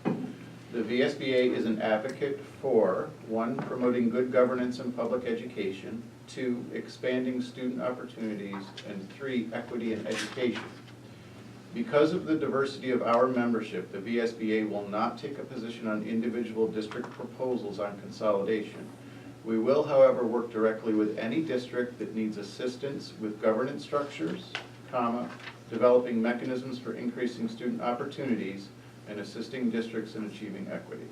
The VSBA is an advocate for, 1, promoting good governance and public education, 2, expanding student opportunities, and 3, equity in education. Because of the diversity of our membership, the VSBA will not take a position on individual district proposals on consolidation. We will, however, work directly with any district that needs assistance with governance structures, comma, developing mechanisms for increasing student opportunities, and assisting districts in achieving equity.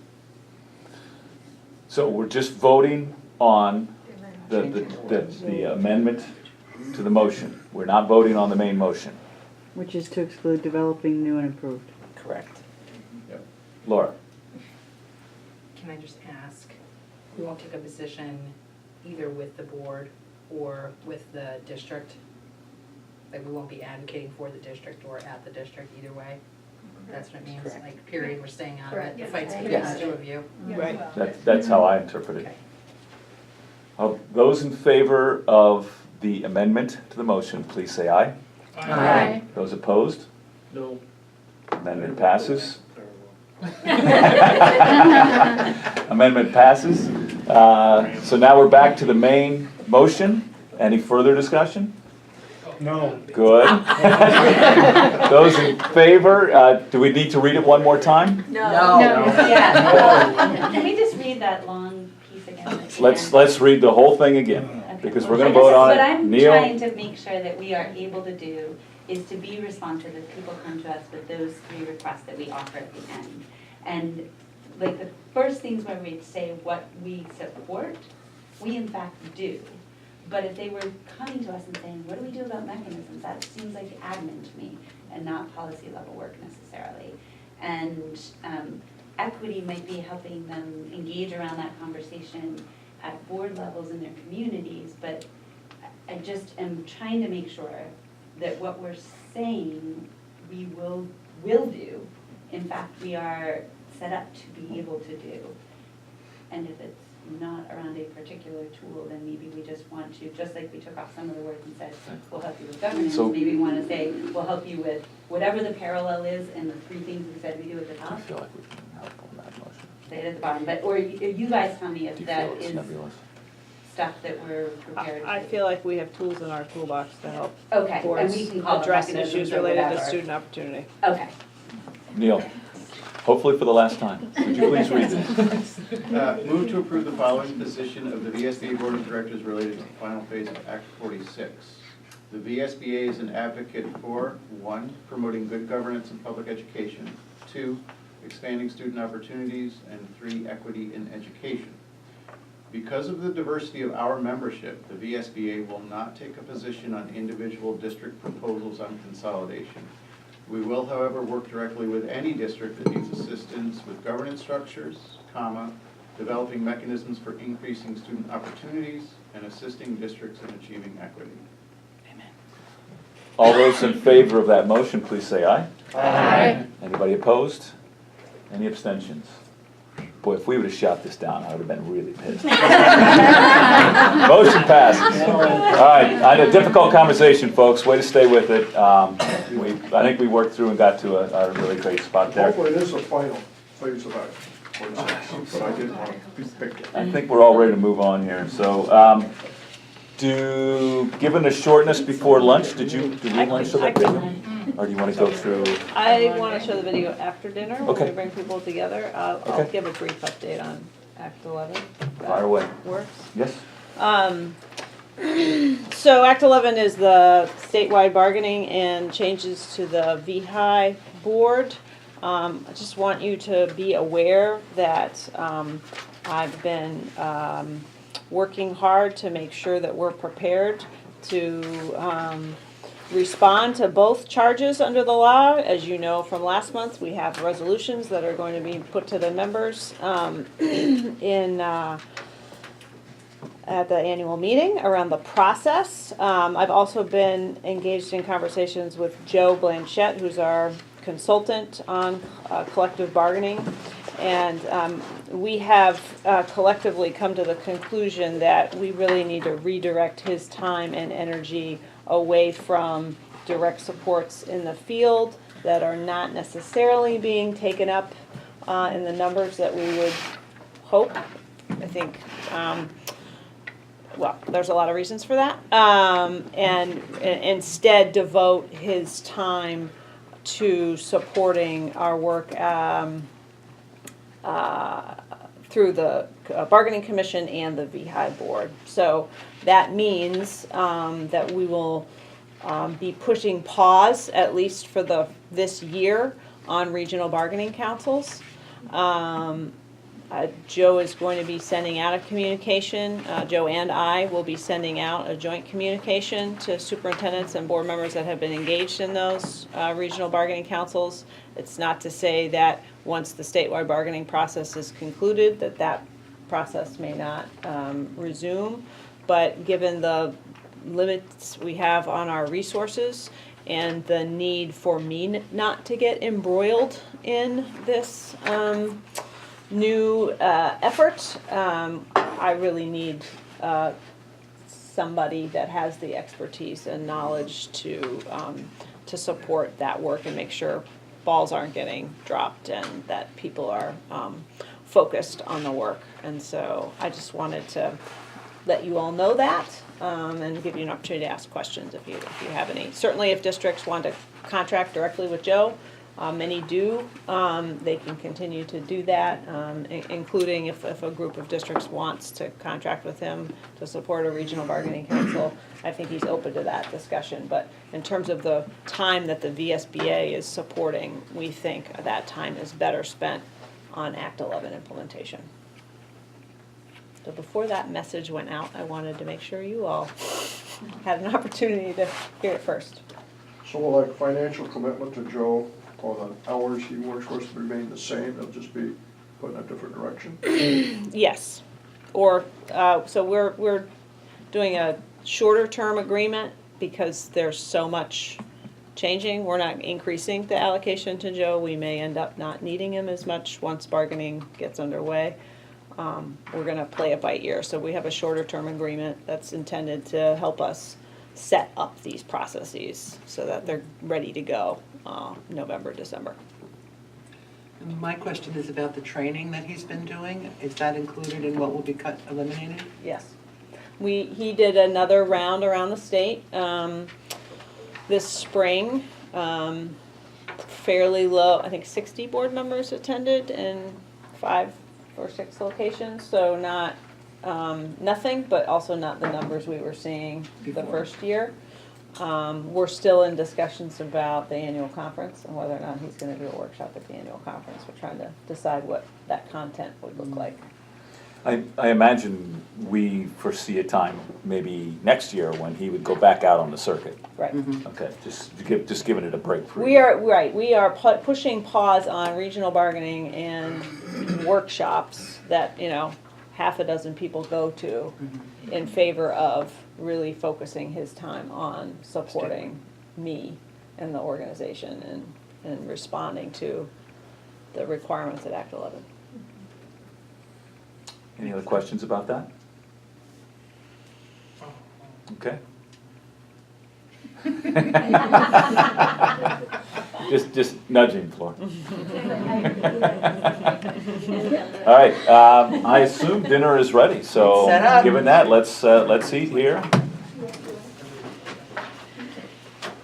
So we're just voting on the amendment to the motion. We're not voting on the main motion. Which is to exclude developing new and improved. Correct. Laura? Can I just ask, we won't take a position either with the board or with the district. Like, we won't be advocating for the district or at the district either way. That's what it means, Correct. like, period, we're staying out of it. Correct. The fight's Yes. between Yes. the two of you. Right. That's how I interpret it. Okay. Those in favor of the amendment to the motion, please say aye. Aye. Those opposed? No. Amendment passes. Terrible. Amendment passes. So now we're back to the main motion. Any further discussion? No. Good. Those in favor, do we need to read it one more time? No. No. Yeah, well, can we just read that long piece again? at the end? Let's read the whole thing again, Okay. because we're gonna vote on What it. I'm Neil? trying to make sure that we are able to do is to be responsive if people come to us with those 3 requests that we offer at the end. And like the first things where we say what we support, we in fact do. But if they were coming to us and saying, what do we do about mechanisms? That seems like admin to me and not policy level work necessarily. And equity might be helping them engage around that conversation at board levels in their communities, but I just am trying to make sure that what we're saying we will do, in fact, we are set up to be able to do. And if it's not around a particular tool, then maybe we just want to, just like we took off some of the words and said, we'll help you with governance, So- maybe we want to say, we'll help you with whatever the parallel is and the 3 things we said we do at the I top, feel like we can help on that motion. say it at the bottom, but, or you guys tell me if Do you that feel it's is nebulous? stuff that we're prepared to. I feel like we have tools in our toolbox to help Okay, and boards we can call them address mechanisms issues or related to whatever. student opportunity. Okay. Neil, hopefully for the last time, would you please read this? Move to approve the following position of the VSBA Board of Directors related to the final phase of Act 46. The VSBA is an advocate for 1, promoting good governance in public education, 2, expanding student opportunities, and 3, equity in education. Because of the diversity of our membership, the VSBA will not take a position on individual district proposals on consolidation. We will, however, work directly with any district that needs assistance with governance structures, developing mechanisms for increasing student opportunities, and assisting districts in achieving equity. All those in favor of that motion, please say aye. Aye. Anybody opposed? Any abstentions? Boy, if we would have shot this down, I would have been really pissed. Motion passes. All right, I had a difficult conversation, folks. Way to stay with it. I think we worked through and got to a really great spot there. Hopefully this is the final phase of Act 46, but I didn't want to pick it. I think we're all ready to move on here. So, given the shortness before lunch, do we lunch so that or do you want to go through? I want to show the video after dinner when Okay. we bring people together. I'll Okay. give a brief update on Act 11. Fire away. Works. Yes? So Act 11 is the statewide bargaining and changes to the VHI board. I just want you to be aware that I've been working hard to make sure that we're prepared to respond to both charges under the law. As you know from last month, we have resolutions that are going to be put to the members at the annual meeting around the process. I've also been engaged in conversations with Joe Blanchette, who's our consultant on collective bargaining. And we have collectively come to the conclusion that we really need to redirect his time and energy away from direct supports in the field that are not necessarily being taken up in the numbers that we would hope. I think, well, there's a lot of reasons for that. And instead devote his time to supporting our work through the bargaining commission and the VHI board. So that means that we will be pushing pause, at least for this year, on regional bargaining councils. Joe is going to be sending out a communication. Joe and I will be sending out a joint communication to superintendents and board members that have been engaged in those regional bargaining councils. It's not to say that once the statewide bargaining process is concluded, that process may not resume. But given the limits we have on our resources and the need for me not to get embroiled in this new effort, I really need somebody that has the expertise and knowledge to support that work and make sure balls aren't getting dropped and that people are focused on the work. And so I just wanted to let you all know that and give you an opportunity to ask questions if you have any. Certainly if districts want to contract directly with Joe, many do, they can continue to do that, including if a group of districts wants to contract with him to support a regional bargaining council. I think he's open to that discussion. But in terms of the time that the VSBA is supporting, we think that time is better spent on Act 11 implementation. So before that message went out, I wanted to make sure you all had an opportunity to hear it first. So like financial commitment to Joe, or the hours he works for us to remain the same, they'll just be put in a different direction? Yes. Or, so we're doing a shorter term agreement because there's so much changing. We're not increasing the allocation to Joe. We may end up not needing him as much once bargaining gets underway. We're going to play it by ear. So we have a shorter term agreement that's intended to help us set up these processes so that they're ready to go November, December. And my question is about the training that he's been doing. Is that included in what will be eliminated? Yes. He did another round around the state this spring. Fairly low, I think 60 board members attended in 5 or 6 locations, so not nothing, but also not the numbers we were seeing the first year. We're still in discussions about the annual conference and whether or not he's going to do a workshop at the annual conference. We're trying to decide what that content would look like. I imagine we foresee a time, maybe next year, when he would go back out on the circuit. Right. Okay, just giving it a break for We are pushing pause on regional bargaining and workshops that, half a dozen people go to in favor of really focusing his time on supporting me and the organization and responding to the requirements of Act 11. Any other questions about that? Okay. just nudging, Flor. All right, I assume dinner is ready, so Set up. given that, let's eat here.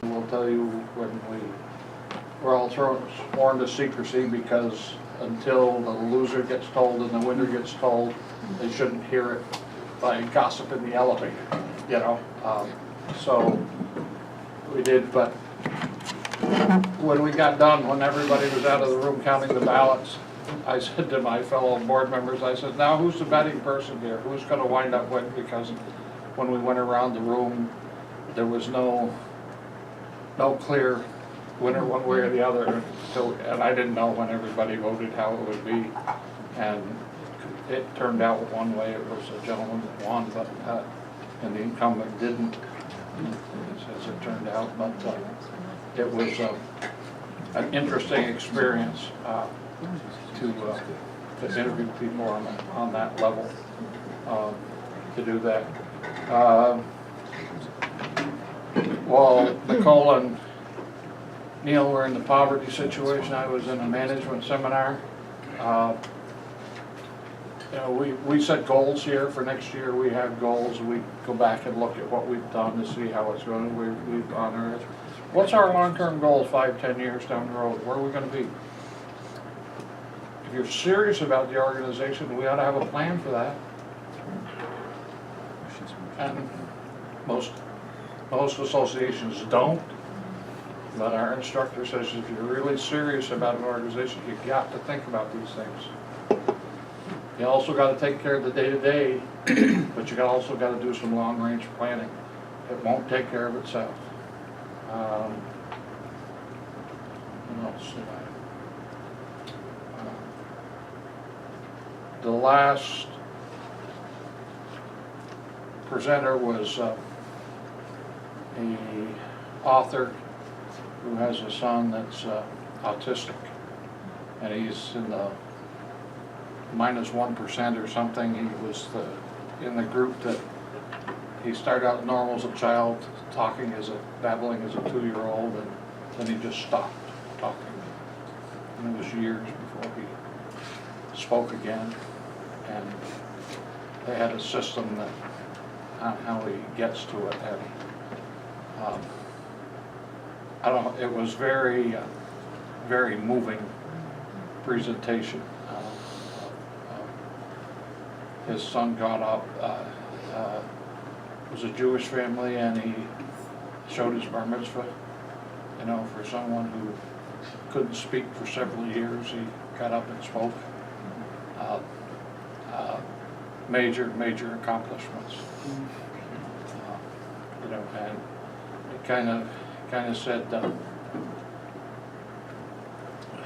We'll tell you when we're all sworn to secrecy because until the loser gets told and the winner gets told, they shouldn't hear it by gossip in the elevator, so we did, but when we got done, when everybody was out of the room counting the ballots, I said to my fellow board members, I said, now who's the betting person here? Who's gonna wind up with? Because when we went around the room, there was no clear winner one way or the other. So, and I didn't know when everybody voted how it would be. And it turned out one way, it was a gentleman that won, but, and the incumbent didn't, as it turned out. But it was an interesting experience to interview people on that level, to do that. While Nicole and Neil were in the poverty situation, I was in a management seminar. We set goals here for next year. We have goals. We go back and look at what we've done to see how it's going. We've honored. What's our long-term goals 5-10 years down the road? Where are we going to be? If you're serious about the organization, we ought to have a plan for that. And most associations don't. But our instructor says if you're really serious about an organization, you've got to think about these things. You also got to take care of the day-to-day, but you also got to do some long-range planning. It won't take care of itself. What else did I? The last presenter was a author who has a son that's autistic, and he's in the -1% or something. He was in the group that he started out normal as a child, babbling as a 2-year-old, and then he just stopped talking. And it was years before he spoke again, and they had a system that how he gets to it. And I don't know, it was very moving presentation. His son got up, it was a Jewish family, and he showed his bar mitzvah. You know, for someone who couldn't speak for several years, he got up and spoke. Major accomplishments. You know, and it kind of said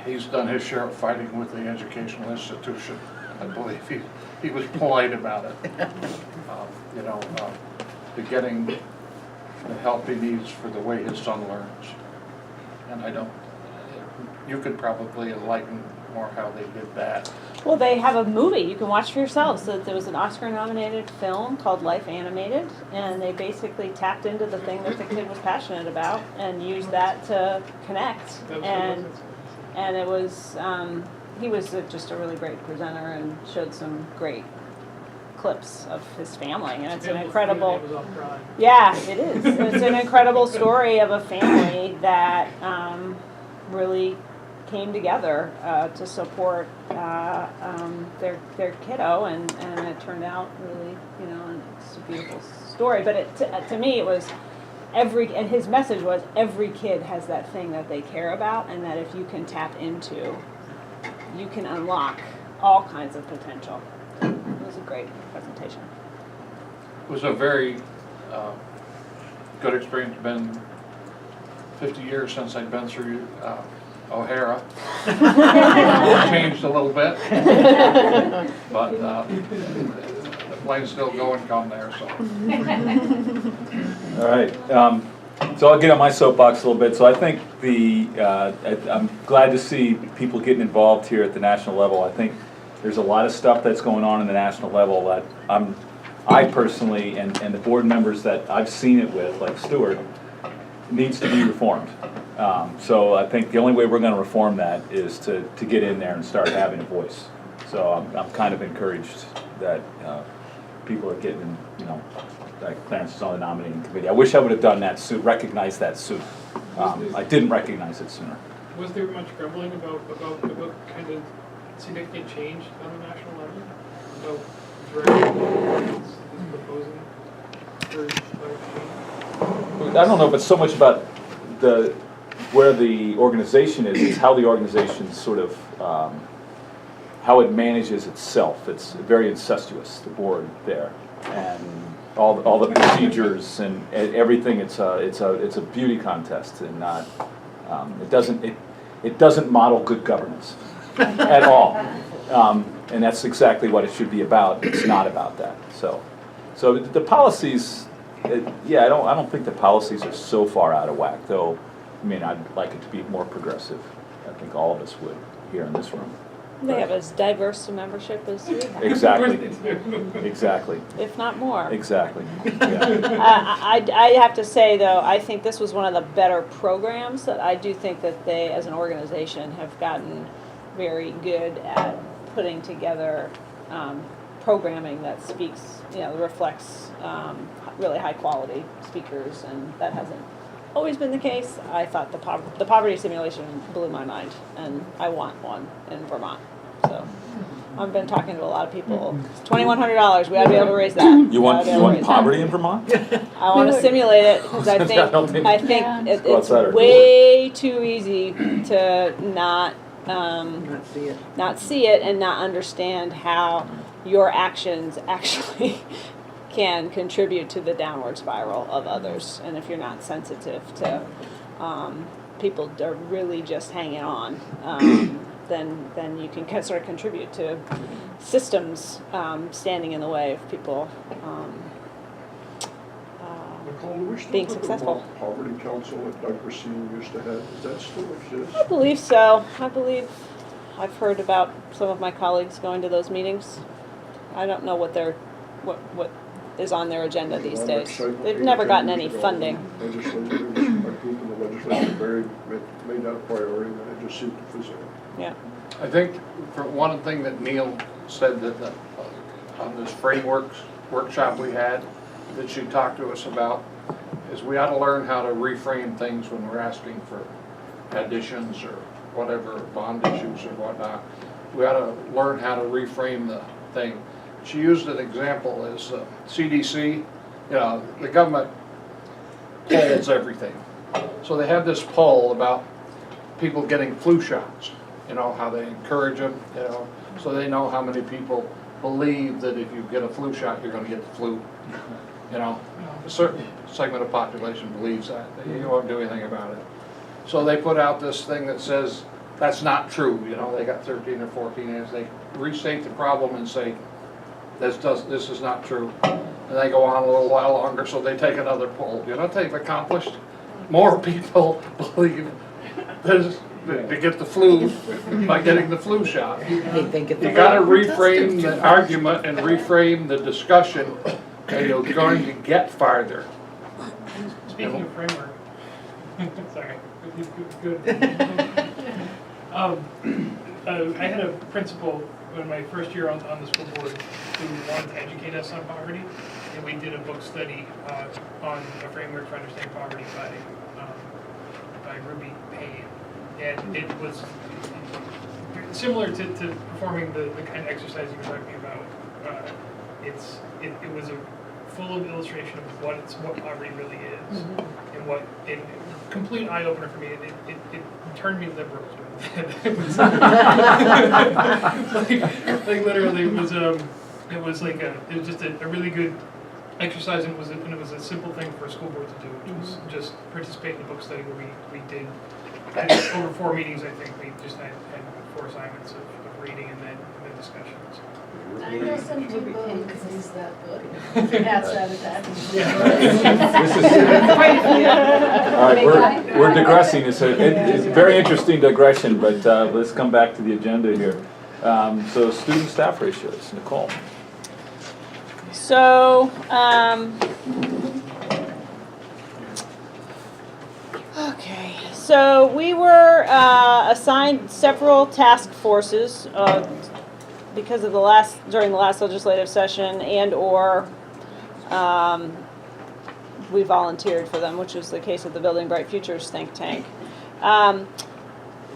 he's done his share of fighting with the educational institution. I believe he was polite about it. You know, to getting the help he needs for the way his son learns. And you could probably enlighten more how they did that. Well, they have a movie you can watch for yourselves. So there was an Oscar-nominated film called Life Animated, and they basically tapped into the thing that the kid was passionate about and used that to connect. And it was, he was just a really great presenter and showed some great clips of his family, and it's an incredible, yeah, it is. It's an incredible story of a family that really came together to support their kiddo, and it turned out really, you know, and it's a beautiful story. But to me, it was and his message was every kid has that thing that they care about, and that if you can tap into, you can unlock all kinds of potential. It was a great presentation. It was a very good experience. It's been 50 years since I'd been through O'Hara. Changed a little bit, but the plane's still going come there, so. All right, so I'll get on my soapbox a little bit. So I think I'm glad to see people getting involved here at the national level. I think there's a lot of stuff that's going on in the national level that I personally, and the board members that I've seen it with, like Stuart, needs to be reformed. So I think the only way we're going to reform that is to get in there and start having a voice. So I'm kind of encouraged that people are getting, you know, like Clarence is on the nominating committee. I wish I would have done that soon, recognized that sooner. I didn't recognize it sooner. Was there much grumbling about kind of significant change on the national level? About direction is proposing for change? I don't know if it's so much about where the organization is, it's how the organization sort of, how it manages itself. It's very incestuous, the board there, and all the procedures and everything. It's a beauty contest, and not it doesn't model good governance at all. And that's exactly what it should be about. It's not about that. So the policies, yeah, I don't think the policies are so far out of whack, though. I mean, I'd like it to be more progressive. I think all of us would here in this room. They have as diverse a membership as we have. Exactly, if not more. Exactly. Yeah. I have to say, though, I think this was one of the better programs. That I do think that they, as an organization, have gotten very good at putting together programming that speaks, you know, reflects really high quality speakers, and that hasn't always been the case. I thought the poverty simulation blew my mind, and I want one in Vermont. So I've been talking to a lot of people. It's $2,100. We ought to be able to raise that. You want poverty in Vermont? I want to simulate it because I think it's way too easy to not see it and not understand how your actions actually can contribute to the downward spiral of others. And if you're not sensitive to people are really just hanging on, then you can sort of contribute to systems standing in the way of people Nicole, do we still being have the successful. Poverty Council that Doug Racine used to have? Does that still exist? I believe so. I believe I've heard about some of my colleagues going to those meetings. I don't know what is on their agenda these days. They've never gotten any funding. Legislators, my group in the legislature made that a priority, and it just seemed to fizzle. Yeah. I think for one thing that Neil said that on this frameworks workshop we had, that she talked to us about, is we ought to learn how to reframe things when we're asking for additions or whatever, bond issues or whatnot. We ought to learn how to reframe the thing. She used an example as CDC, the government polls everything. So they have this poll about people getting flu shots, how they encourage them, so they know how many people believe that if you get a flu shot, you're gonna get the flu. A certain segment of population believes that, you won't do anything about it. So they put out this thing that says, that's not true, they got 13 or 14 and they restate the problem and say, this is not true. And they go on a little while longer, so they take another poll. They've accomplished, more people believe to get the flu by getting the flu shot. You gotta reframe the argument and reframe the discussion, and you're going to get farther. Speaking of framework, sorry, good. I had a principal in my first year on the school board who wanted to educate us on poverty, and we did a book study on a framework for understanding poverty by Ruby Payne. And it was similar to performing the kind of exercise you were talking about. It was a full of illustration of what poverty really is, and what it complete eye opener for me. It turned me liberal. It was like literally it was just a really good exercise, and it was a simple thing for a school board to do, which was just participate in a book study where we did over 4 meetings. I think we just had 4 assignments of reading and then discussions. I know some people use that book outside of that. All right, we're digressing. It's a very interesting digression, but let's come back to the agenda here. So student staff ratios, Nicole. So, okay, so we were assigned several task forces because of during the last legislative session, and/or we volunteered for them, which was the case of the Building Bright Futures think tank.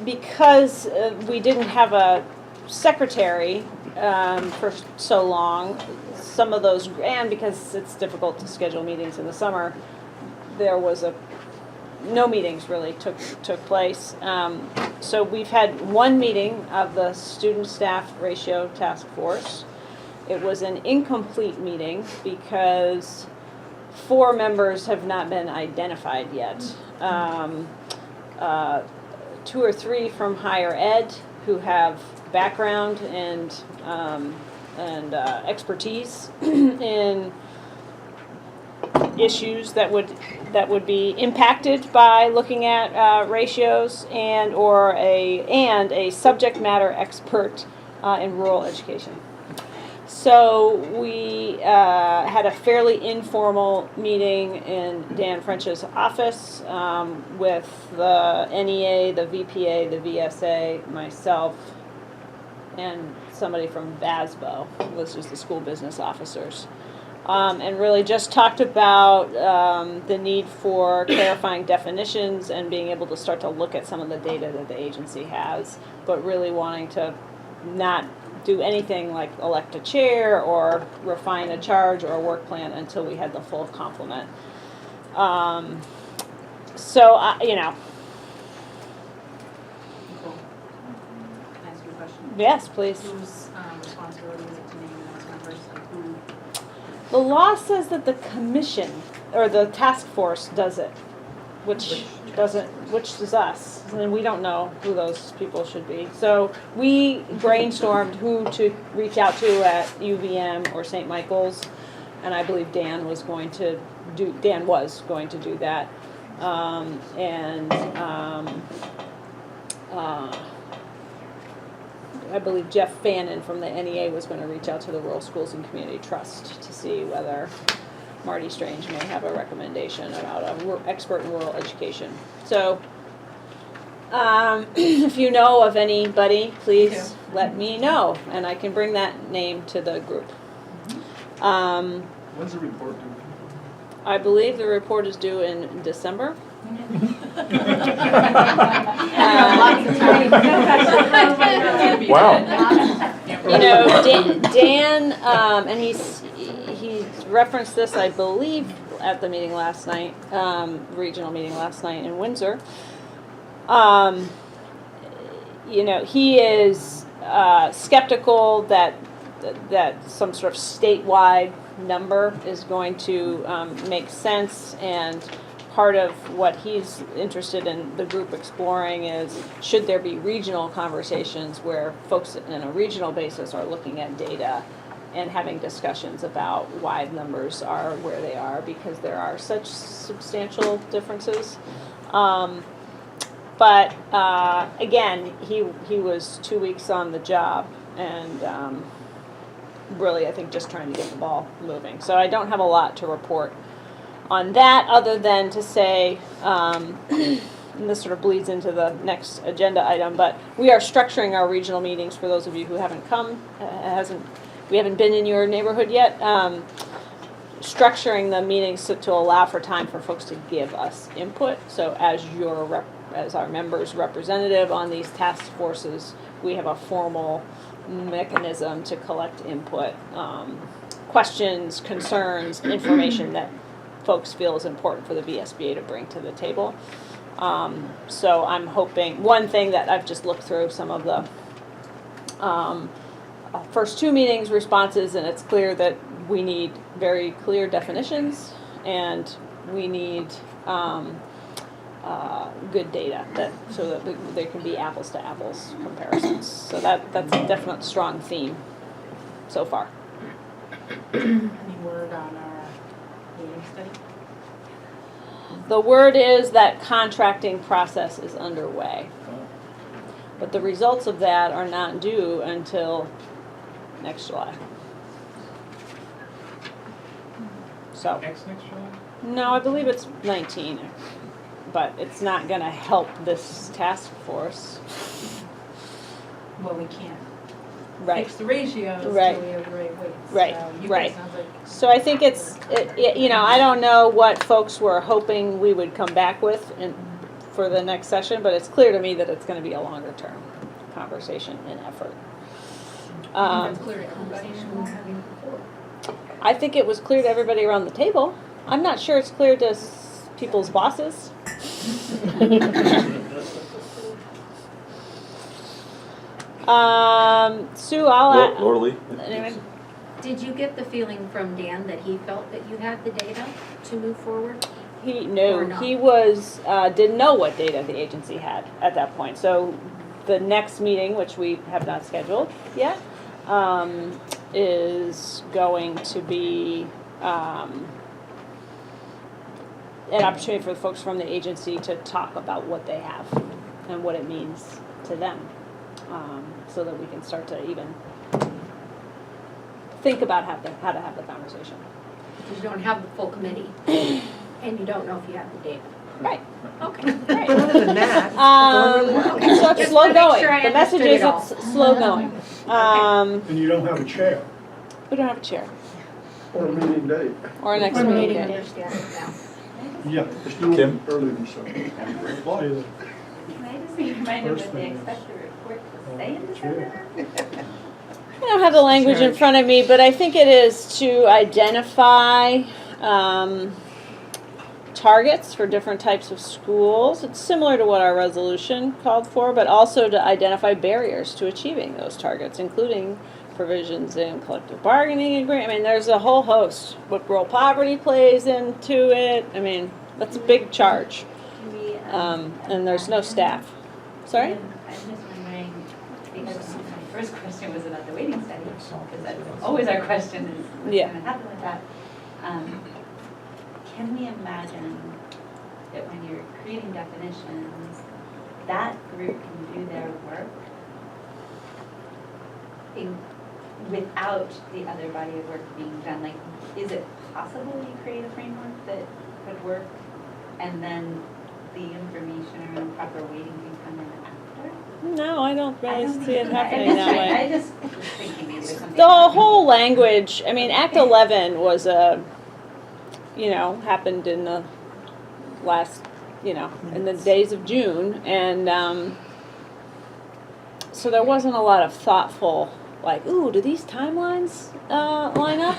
Because we didn't have a secretary for so long, some of those, and because it's difficult to schedule meetings in the summer, there was no meetings really took place. So we've had 1 meeting of the student staff ratio task force. It was an incomplete meeting because 4 members have not been identified yet. 2 or 3 from higher ed who have background and expertise in issues that would be impacted by looking at ratios, and a subject matter expert in rural education. So we had a fairly informal meeting in Dan French's office with the NEA, the VPA, the VSA, myself, and somebody from VSBA, which is the school business officers. And really just talked about the need for clarifying definitions and being able to start to look at some of the data that the agency has, but really wanting to not do anything like elect a chair or refine a charge or a work plan until we had the full complement. So, Nicole, can I ask you a question? Yes, please. Whose responsibility is it to name those members? Like who? The law says that the commission, or the task force does it, which is us, and we don't know who those people should be. So we brainstormed who to reach out to at UVM or St. Michael's, and I believe Dan was going to do that. I believe Jeff Fannin from the NEA was going to reach out to the Rural Schools and Community Trust to see whether Marty Strange may have a recommendation about an expert in rural education. So, if you know of anybody, please let me know, and I can bring that name to the group. When's the report due? I believe the report is due in December. Wow. You know, Dan, and he referenced this, I believe, at the meeting last night, regional meeting last night in Windsor. You know, he is skeptical that some sort of statewide number is going to make sense, and part of what he's interested in the group exploring is, should there be regional conversations where folks in a regional basis are looking at data and having discussions about why numbers are where they are, because there are such substantial differences. But again, he was 2 weeks on the job, and really, I think, just trying to get the ball moving. So I don't have a lot to report on that, other than to say, and this sort of bleeds into the next agenda item, but we are structuring our regional meetings for those of you who haven't come, we haven't been in your neighborhood yet, structuring the meetings to allow for time for folks to give us input. So as our members' representative on these task forces, we have a formal mechanism to collect input, questions, concerns, information that folks feel is important for the VSBA to bring to the table. So I'm hoping, one thing that I've just looked through some of the first two meetings responses, and it's clear that we need very clear definitions, and we need good data so that there can be apples to apples comparisons. So that's a definite strong theme so far. Any word on our meeting study? The word is that contracting process is underway, but the results of that are not due until next July. So Next July? no, I believe it's 19, but it's not going to help this task force. Well, we can't Right. Fix the ratios Right. so we have the right weights. Right, So you right. guys sounds like So I think I don't know what folks were hoping we would come back with for the next session, but it's clear to me that it's going to be a longer term conversation and effort. that's clear to everybody. I think it was clear to everybody around the table. I'm not sure it's clear to people's bosses. Sue, I'll Laura Lee? anyway. Did you get the feeling from Dan that he felt that you had the data to move forward? He Or not? was didn't know what data the agency had at that point. So the next meeting, which we have not scheduled yet, is going to be an opportunity for the folks from the agency to talk about what they have and what it means to them, so that we can start to even think about how to have the conversation. Because you don't have the full committee, and you don't know if you have the data. Right. Okay. Right. Other than that, So it's Just slow wanna make going. sure I The message understood is it all. it's slow going. And you don't have a chair. We don't have a chair Or a meeting date. or a next I meeting day. understand it now. Yeah. Let's do it Kim? early this summer. Say that. Can I just be reminded First what they thing is- expect the report to say in December? I don't have the language in front of me, but I think it is to identify targets for different types of schools. It's similar to what our resolution called for, but also to identify barriers to achieving those targets, including provisions in collective bargaining agreement. I mean, there's a whole host. What rural poverty plays into it. I mean, that's a big charge. Can we, And there's no staff. Sorry? I'm just wondering, because my first question was about the waiting study, because that's always our question is what's Yeah. going to happen with that. Can we imagine that when you're creating definitions, that group can do their work without the other body of work being done? Like, is it possible you create a framework that could work and then the information around proper weighting can come in after? No, I don't really see think it so. happening that way. I just was thinking maybe there's something. The whole language, I mean, Act 11 was happened in the last, in the days of June, and so there wasn't a lot of thoughtful, like, ooh, do these timelines line up?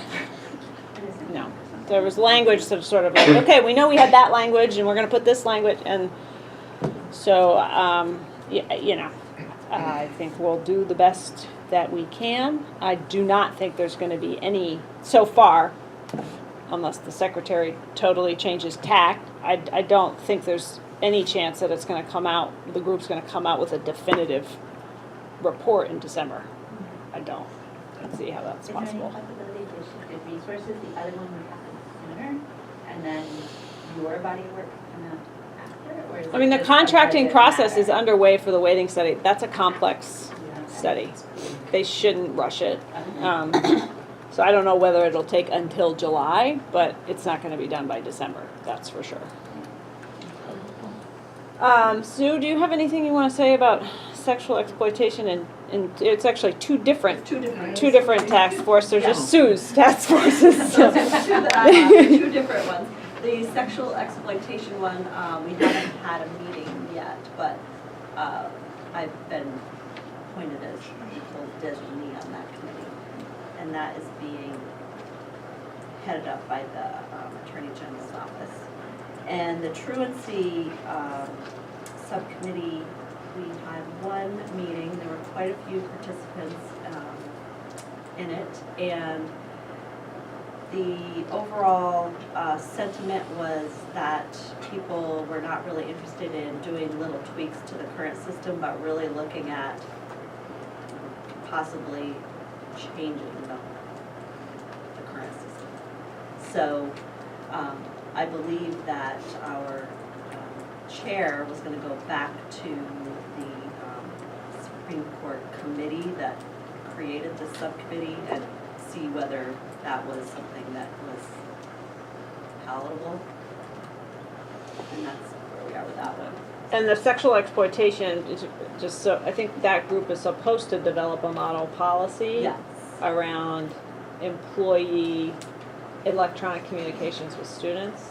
No. There was language that sort of like, okay, we know we had that language, and we're going to put this language, and so, I think we'll do the best that we can. I do not think there's going to be any, so far, unless the secretary totally changes tack, I don't think there's any chance that it's going to come out, the group's going to come out with a definitive report in December. I don't see how that's possible. Is there any possibility to shift resources? The other one would happen sooner, and then your body of work come out after? Or is I mean, the it just contracting doesn't process matter? is underway for the weighting study. That's a complex study. They shouldn't rush it. So I don't know whether it'll take until July, but it's not going to be done by December, that's for sure. Sue, do you have anything you want to say about sexual exploitation? And it's actually two different task forces. They're just Sue's task forces. So two different ones. The sexual exploitation one, we haven't had a meeting yet, but I've been appointed as the designee on that committee. And that is being headed up by the Attorney General's office. And the truancy subcommittee, we had one meeting. There were quite a few participants in it, and the overall sentiment was that people were not really interested in doing little tweaks to the current system, but really looking at possibly changing the current system. So I believe that our chair was going to go back to the Supreme Court committee that created the subcommittee and see whether that was something that was palatable. And that's where we are with that one. And the sexual exploitation is just so, I think that group is supposed to develop a model policy Yes. around employee electronic communications with students.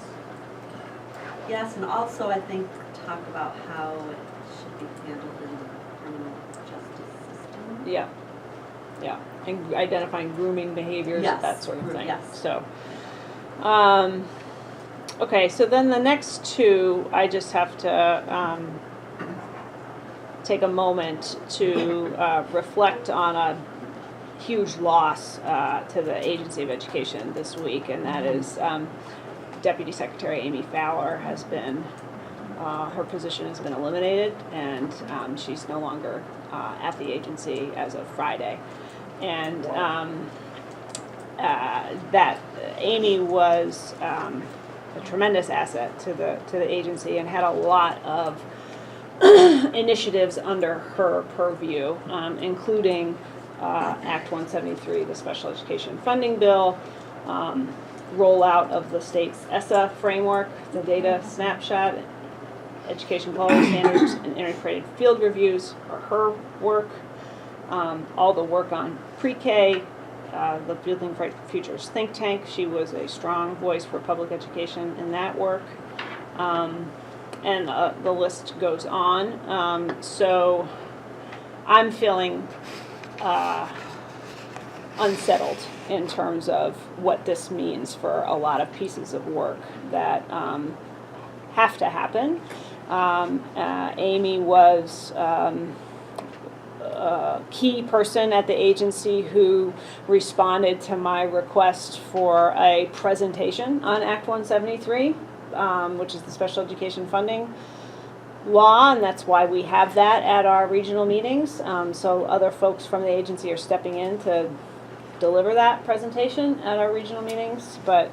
Yes, and also I think talk about how it should be handled in the criminal justice system. Yeah, and identifying grooming behaviors, Yes, that sort of thing. yes. So, okay, so then the next two, I just have to take a moment to reflect on a huge loss to the Agency of Education this week, and that is Deputy Secretary Amy Fowler has been, her position has been eliminated, and she's no longer at the agency as of Friday. And that Amy was a tremendous asset to the agency and had a lot of initiatives under her purview, including Act 173, the Special Education Funding Bill, rollout of the state's ESSA framework, the data snapshot, education quality standards, and integrated field reviews are her work. All the work on pre-K, the Building Bright Futures think tank. She was a strong voice for public education in that work. And the list goes on. So I'm feeling unsettled in terms of what this means for a lot of pieces of work that have to happen. Amy was a key person at the agency who responded to my request for a presentation on Act 173, which is the special education funding law, and that's why we have that at our regional meetings. So other folks from the agency are stepping in to deliver that presentation at our regional meetings, but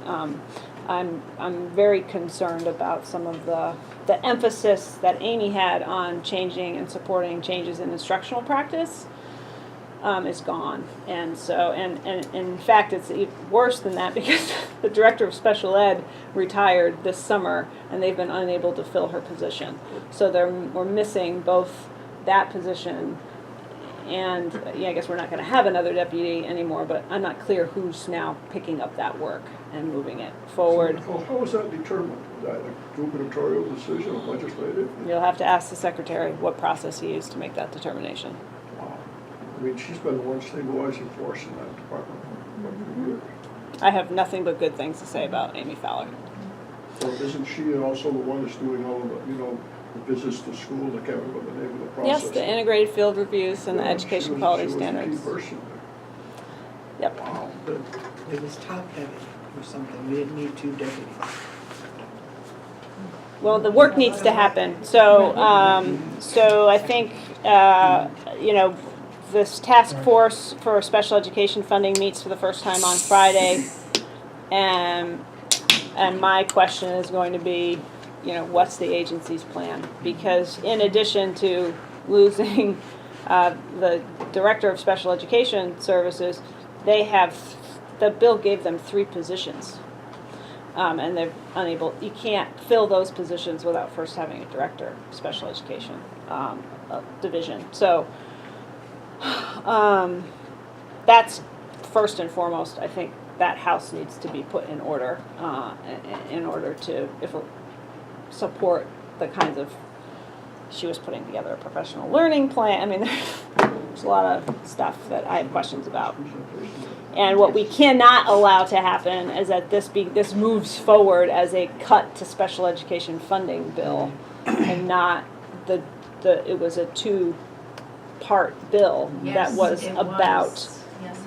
I'm very concerned about some of the emphasis that Amy had on changing and supporting changes in instructional practice is gone. And so, and in fact, it's worse than that because the director of special ed retired this summer and they've been unable to fill her position. So we're missing both that position and, yeah, I guess we're not going to have another deputy anymore, but I'm not clear who's now picking up that work and moving it forward. So how is that determined? Is that a gubernatorial decision or legislative? You'll have to ask the secretary what process he used to make that determination. Wow. I mean, she's been the one stabilizing force in that department for years. I have nothing but good things to say about Amy Fowler. So isn't she also the one that's doing all of the, the visits to school? I can't remember the name of the process. Yes, the integrated field reviews and the education quality standards. She was a key person there. Yep. Wow. It was top heavy or something, we didn't need 2 deputies. Well, the work needs to happen. So, so I think, this task force for special education funding meets for the first time on Friday. And my question is going to be, what's the agency's plan? Because in addition to losing the director of special education services, the bill gave them 3 positions. And they're unable, you can't fill those positions without first having a director of special education division. So that's first and foremost. I think that house needs to be put in order to support the kinds of, she was putting together a professional learning plan. I mean, there's a lot of stuff that I have questions about. And what we cannot allow to happen is that this moves forward as a cut to special education funding bill, and not it was a 2-part bill that was about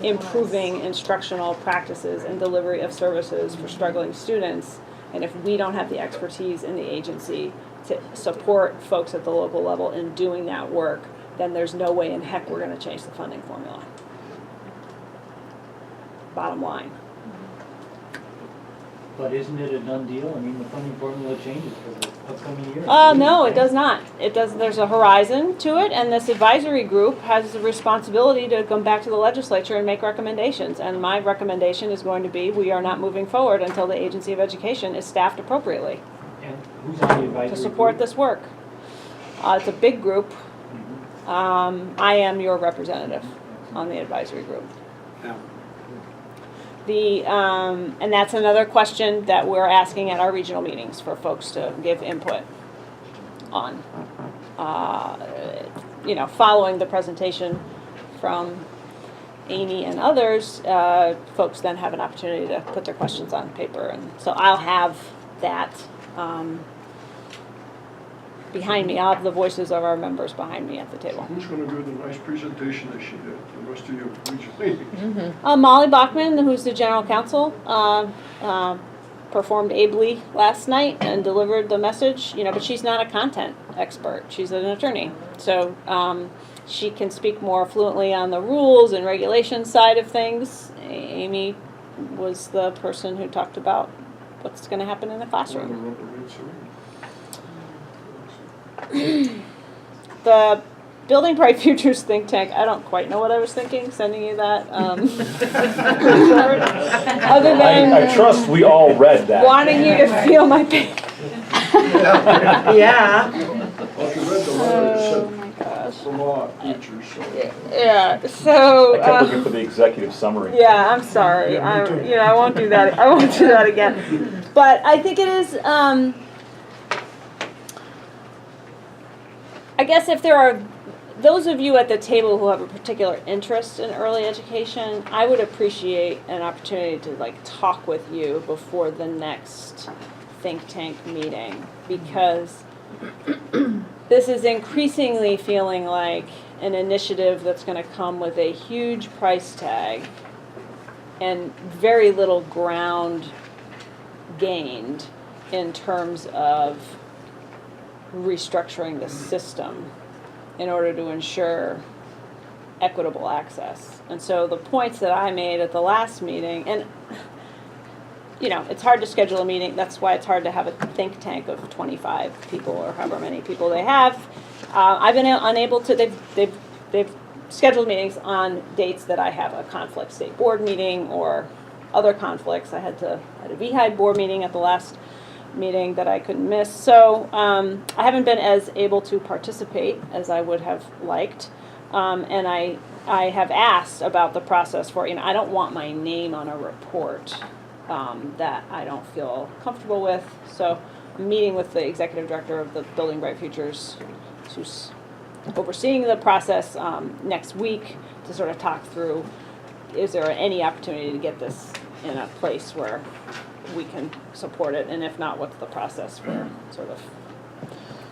improving instructional practices and delivery of services for struggling students. And if we don't have the expertise in the agency to support folks at the local level in doing that work, then there's no way in heck we're going to change the funding formula. Bottom line. But isn't it a done deal? I mean, the funding formula changes for the upcoming year. No, it does not. It does. There's a horizon to it, and this advisory group has the responsibility to come back to the legislature and make recommendations. And my recommendation is going to be, we are not moving forward until the Agency of Education is staffed appropriately And who's on the advisory to support group? this work. It's a big group. I am your representative on the advisory group. And that's another question that we're asking at our regional meetings for folks to give input on. Following the presentation from Amy and others, folks then have an opportunity to put their questions on paper. And so I'll have that behind me. I'll have the voices of our members behind me at the table. Who's going to do the nice presentation that she did, the rest of you regionally? Molly Bachman, who's the general counsel, performed ably last night and delivered the message, but she's not a content expert. She's an attorney. So she can speak more fluently on the rules and regulations side of things. Amy was the person who talked about what's going to happen in the classroom. The Building Bright Futures think tank, I don't quite know what I was thinking, sending you that report. Other than I trust we all read that. wanting you to feel my pain. Yeah. Well, she read the letter that Oh my gosh. said Vermont teachers, so. Yeah, so. I kept looking for the executive summary. Yeah, I'm sorry. Yeah, me too. I won't do that. I won't do that again. But I think it is. I guess if there are those of you at the table who have a particular interest in early education, I would appreciate an opportunity to talk with you before the next think tank meeting, because this is increasingly feeling like an initiative that's going to come with a huge price tag and very little ground gained in terms of restructuring the system in order to ensure equitable access. And so the points that I made at the last meeting, and it's hard to schedule a meeting, that's why it's hard to have a think tank of 25 people or however many people they have. I've been unable to, they've scheduled meetings on dates that I have a conflict, state board meeting or other conflicts. I had a VHI board meeting at the last meeting that I couldn't miss. So I haven't been as able to participate as I would have liked. And I have asked about the process for, I don't want my name on a report that I don't feel comfortable with. So I'm meeting with the executive director of the Building Bright Futures, who's overseeing the process next week, to sort of talk through, is there any opportunity to get this in a place where we can support it, and if not, what's the process for sort of,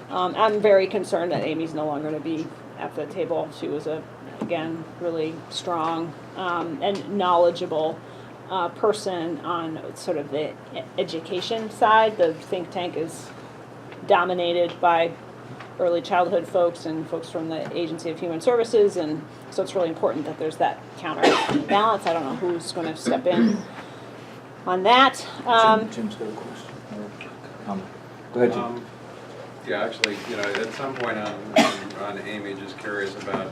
I'm very concerned that Amy's no longer going to be at the table. She was again, really strong and knowledgeable person on sort of the education side. The think tank is dominated by early childhood folks and folks from the Agency of Human Services, and so it's really important that there's that counterbalance. I don't know who's going to step in on that. Jim's got a question. Go ahead, Jim. Yeah, actually, at some point on Amy, just curious about,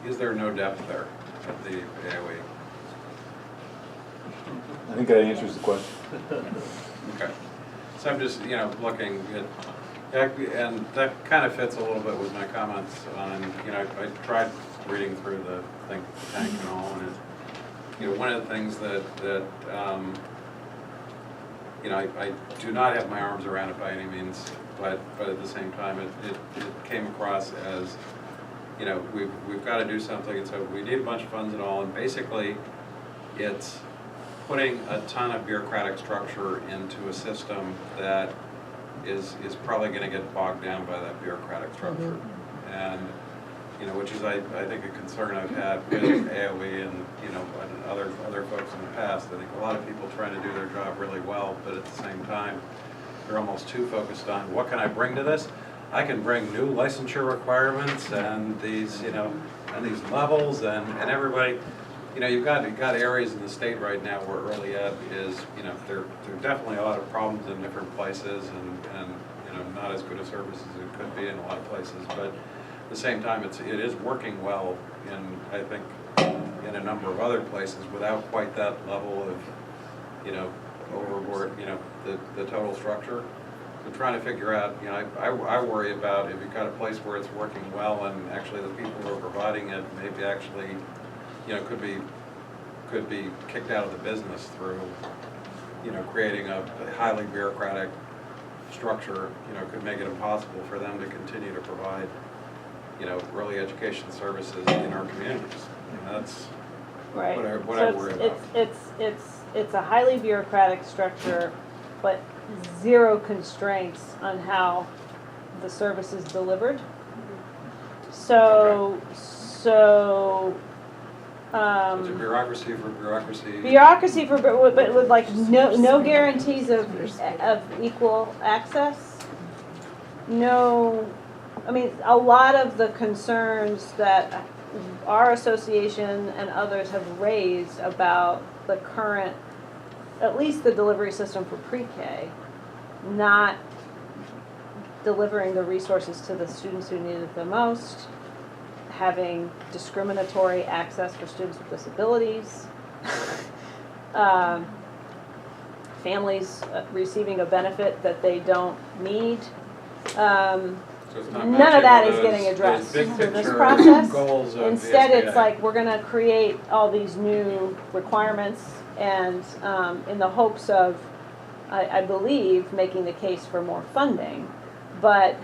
is there no depth there at the AOE? I think that answers the question. Okay. So I'm just, looking at, and that kind of fits a little bit with my comments on, I tried reading through the think tank and all, and one of the things that I do not have my arms around it by any means, but at the same time, it came across as, we've got to do something, and so we need a bunch of funds and all, and basically, it's putting a ton of bureaucratic structure into a system that is probably going to get bogged down by that bureaucratic structure. And, which is, I think, a concern I've had with AOE and, and other folks in the past. I think a lot of people trying to do their job really well, but at the same time, they're almost too focused on what can I bring to this? I can bring new licensure requirements and these, and these levels and everybody. You've got areas in the state right now where early ed is, there are definitely a lot of problems in different places and not as good a service as it could be in a lot of places. But at the same time, it is working well in, I think, in a number of other places without quite that level of, overboard, the total structure. So trying to figure out, I worry about if you've got a place where it's working well and actually the people who are providing it maybe actually could be kicked out of the business through, creating a highly bureaucratic structure, could make it impossible for them to continue to provide, early education services in our communities. And that's right. what I worry about. It's a highly bureaucratic structure, but zero constraints on how the service is delivered. So it's a bureaucracy for bureaucracy. Bureaucracy for, but with like no guarantees of equal access. No, I mean, a lot of the concerns that our association and others have raised about the current, at least the delivery system for pre-K, not delivering the resources to the students who need it the most, having discriminatory access for students with disabilities, families receiving a benefit that they don't need. None of that is getting addressed through this process. Instead, it's like we're going to create all these new requirements and in the hopes of, I believe, making the case for more funding. But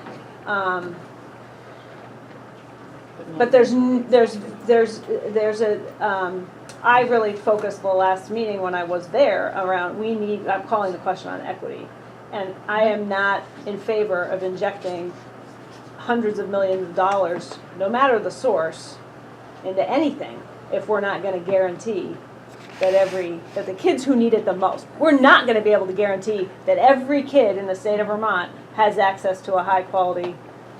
there's a I really focused the last meeting when I was there around I'm calling the question on equity, and I am not in favor of injecting hundreds of millions of dollars, no matter the source, into anything if we're not going to guarantee that the kids who need it the most, we're not going to be able to guarantee that every kid in the state of Vermont has access to a high quality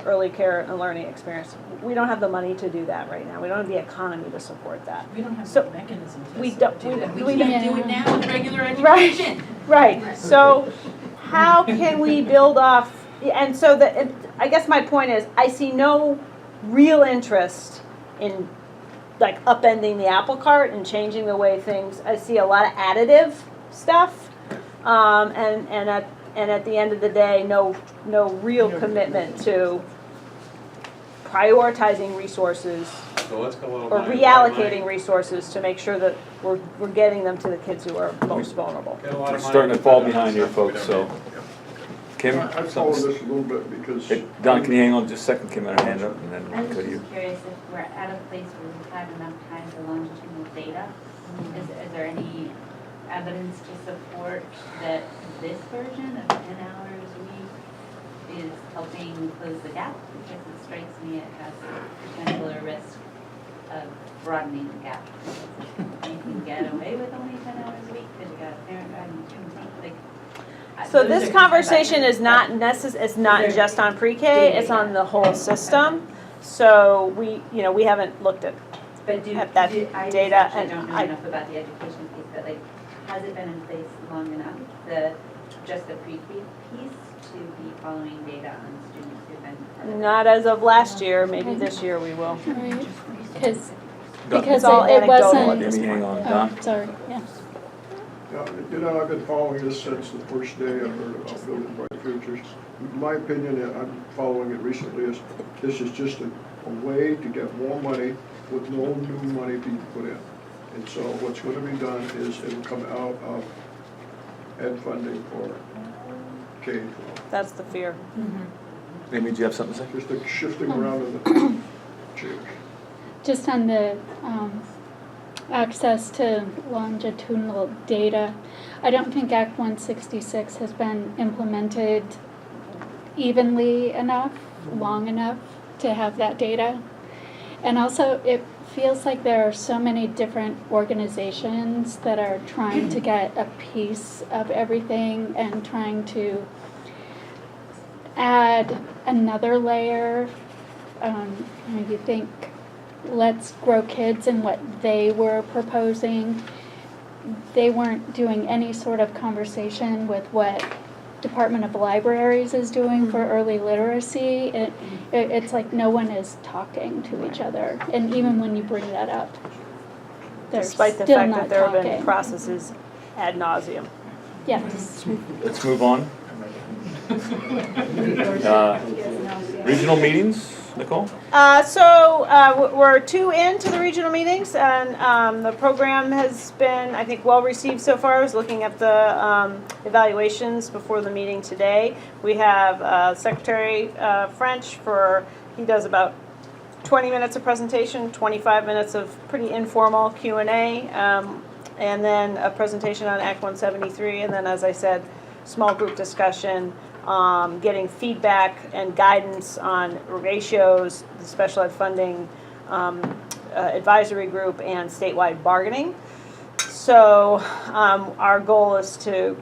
early care and learning experience. We don't have the money to do that right now. We don't have the economy to support that. We don't have So, the mechanism we to don't- do that. we We can't do it now with regular Right. education. Right, so how can we build off, and so I guess my point is, I see no real interest in like upending the apple cart and changing the way things, I see a lot of additive stuff. And at the end of the day, no real commitment to prioritizing resources So let's go a little or money, reallocating resources to make sure that we're getting them to the kids who are most vulnerable. Get a lot We're of money. starting to fall behind here, folks, so. Kim? I follow this a little bit because. Hey, Don, can you hang on just a second? Kim had her hand up and I then was go to you. just curious if we're at a place where we've had enough time for longitudinal data. Is there any evidence to support that this version of 10 hours a week is helping close the gap? Because it strikes me it has potential or risk of broadening the gap. You can get away with only 10 hours a week because you got a parent driving to and from, like. So those this are conversation concerns. is not it's not just on pre-K, it's on the whole system. So we haven't looked at But at that I data, actually and don't know I- enough about the education piece, but like, has it been in place long enough, just the pre-K piece to be following data on students who've been part of it? Not as of last year, maybe this year we will. Right, because It's all it anecdotal at wasn't. this Amy, hang point. on, Don? Sorry, yeah. Yeah, I've been following this since the first day I heard about building bright futures. My opinion, and I'm following it recently, is this is just a way to get more money with no new money being put in. And so what's going to be done is it'll come out of ed funding for K-12. That's the fear. Amy, do you have something to say? Just a shifting around of the chairs. Just on the access to longitudinal data, I don't think Act 166 has been implemented evenly enough, long enough to have that data. And also, it feels like there are so many different organizations that are trying to get a piece of everything and trying to add another layer. You think, Let's Grow Kids and what they were proposing, they weren't doing any sort of conversation with what Department of Libraries is doing for early literacy. It's like no one is talking to each other, and even when you bring that up, they're Despite the still fact not that there have been talking. processes ad nauseum. Yes. Let's move on. Regional meetings, Nicole? We're 2 into the regional meetings, and the program has been, I think, well received so far. I was looking at the evaluations before the meeting today. We have Secretary French he does about 20 minutes of presentation, 25 minutes of pretty informal Q&A, and then a presentation on Act 173, and then, as I said, small group discussion, getting feedback and guidance on ratios, the special ed funding advisory group, and statewide bargaining. So our goal is to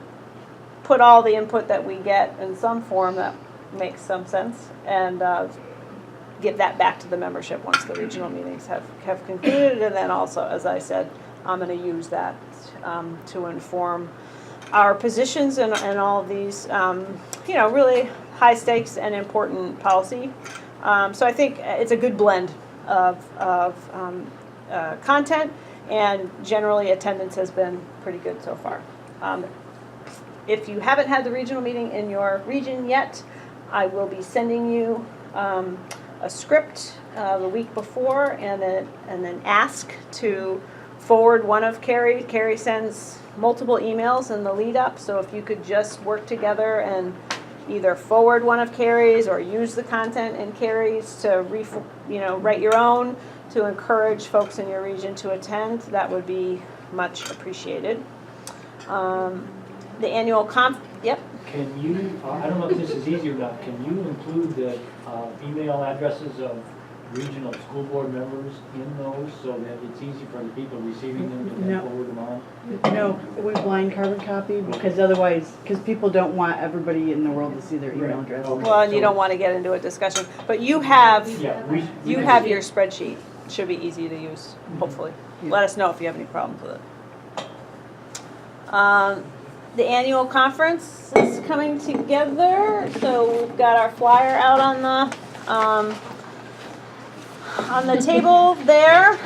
put all the input that we get in some form that makes some sense, and give that back to the membership once the regional meetings have concluded. And then also, as I said, I'm going to use that to inform our positions in all of these, really high stakes and important policy. So I think it's a good blend of content, and generally attendance has been pretty good so far. If you haven't had the regional meeting in your region yet, I will be sending you a script the week before, and then ask to forward one of Carrie. Carrie sends multiple emails in the lead up, so if you could just work together and either forward one of Carrie's or use the content in Carrie's to write your own to encourage folks in your region to attend, that would be much appreciated. The annual yep. Can you, I don't know if this is easy or not, can you include the email addresses of regional school board members in those so that it's easy for the people receiving them to then No. forward them on? No, we blind carbon copy because otherwise, because people don't want everybody in the world to see their email Right. address. Well, and you don't want to get into a discussion, but you have, Yeah, we. you have your spreadsheet. Should be easy to use, hopefully. Let us know if you have any problems with it. The annual conference is coming together, so we've got our flyer out on the table there.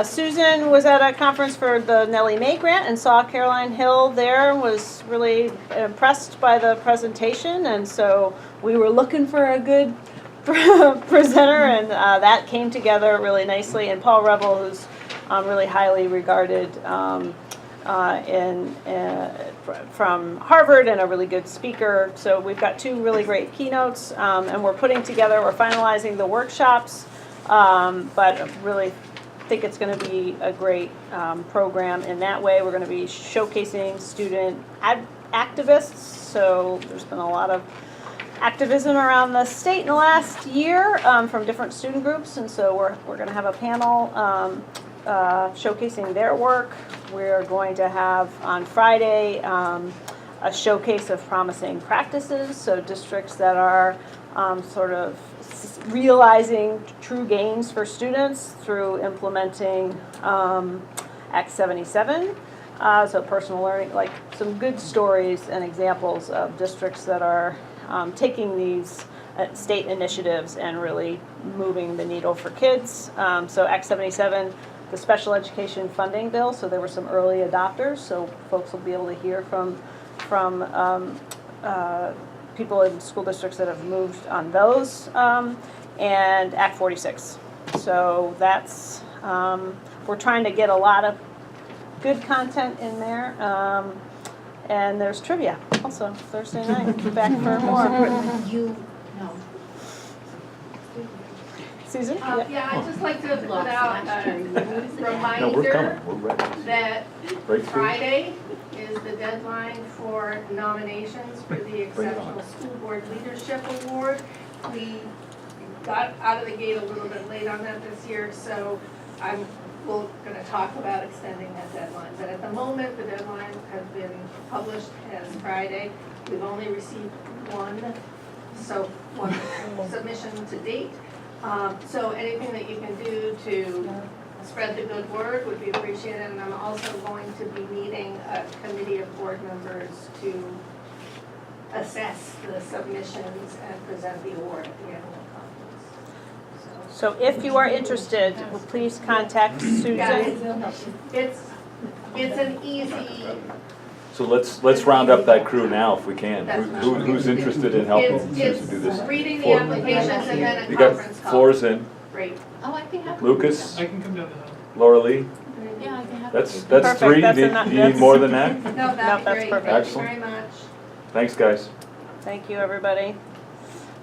Susan was at a conference for the Nellie Mae grant and saw Caroline Hill there, was really impressed by the presentation, and so we were looking for a good presenter, and that came together really nicely. And Paul Rebel, who's really highly regarded from Harvard and a really good speaker. So we've got two really great keynotes, and we're finalizing the workshops, but really think it's going to be a great program in that way. We're going to be showcasing student activists, so there's been a lot of activism around the state in the last year from different student groups, and so we're going to have a panel showcasing their work. We're going to have on Friday a showcase of promising practices, so districts that are sort of realizing true gains for students through implementing Act 77. So personal learning, like some good stories and examples of districts that are taking these state initiatives and really moving the needle for kids. So Act 77, the special education funding bill, so there were some early adopters, so folks will be able to hear from people in school districts that have moved on those, and Act 46. So that's, we're trying to get a lot of good content in there, and there's trivia also Thursday night. Back for more. Susan? Yeah, I'd just like to put out a No, we're coming, reminder we're ready. that Breakthrough. Friday is the deadline for nominations for the Exceptional School Board Leadership Award. We got out of the gate a little bit late on that this year, so we're gonna talk about extending that deadline. But at the moment, the deadline has been published as Friday. We've only received one submission to date. So anything that you can do to spread the good word would be appreciated. And I'm also going to be meeting a committee of board members to assess the submissions and present the award at the annual conference. So if you are interested, please contact Susan. Yeah, it's an easy. So let's round up that crew now if we can. Who's interested in helping Susan do this? It's reading the Floor. applications and then a You got conference call. floors in. Great. Oh, I can have. Lucas, I can come down the hill. Laura Lee, Yeah, I can have. that's Perfect, three. that's You enough. need- you need more than that? No, No, that's that's great. perfect. Thank you Excellent. very much. Thanks, guys. Thank you, everybody.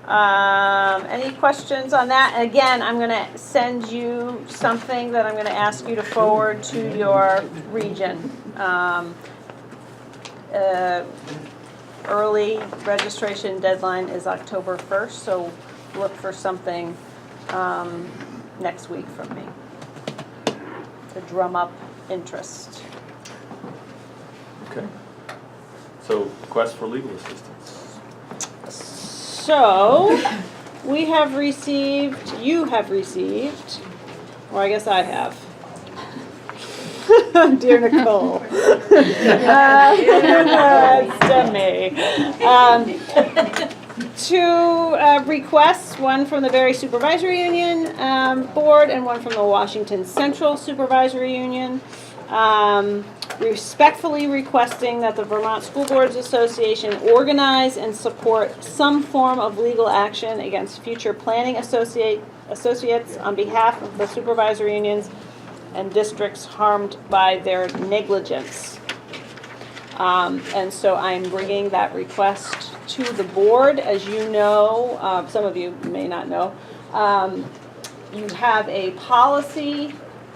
Any questions on that? And again, I'm going to send you something that I'm going to ask you to forward to your region. Early registration deadline is October 1st, so look for something next week from me to drum up interest. Okay. So, request for legal assistance. So, you have received, or I guess I have. Dear Nicole. It's to me. Two requests, one from the Berry Supervisory Union Board and one from the Washington Central Supervisory Union. Respectfully requesting that the Vermont School Boards Association organize and support some form of legal action against future planning associates on behalf of the supervisory unions and districts harmed by their negligence. And so I'm bringing that request to the board. As you know, some of you may not know, you have a policy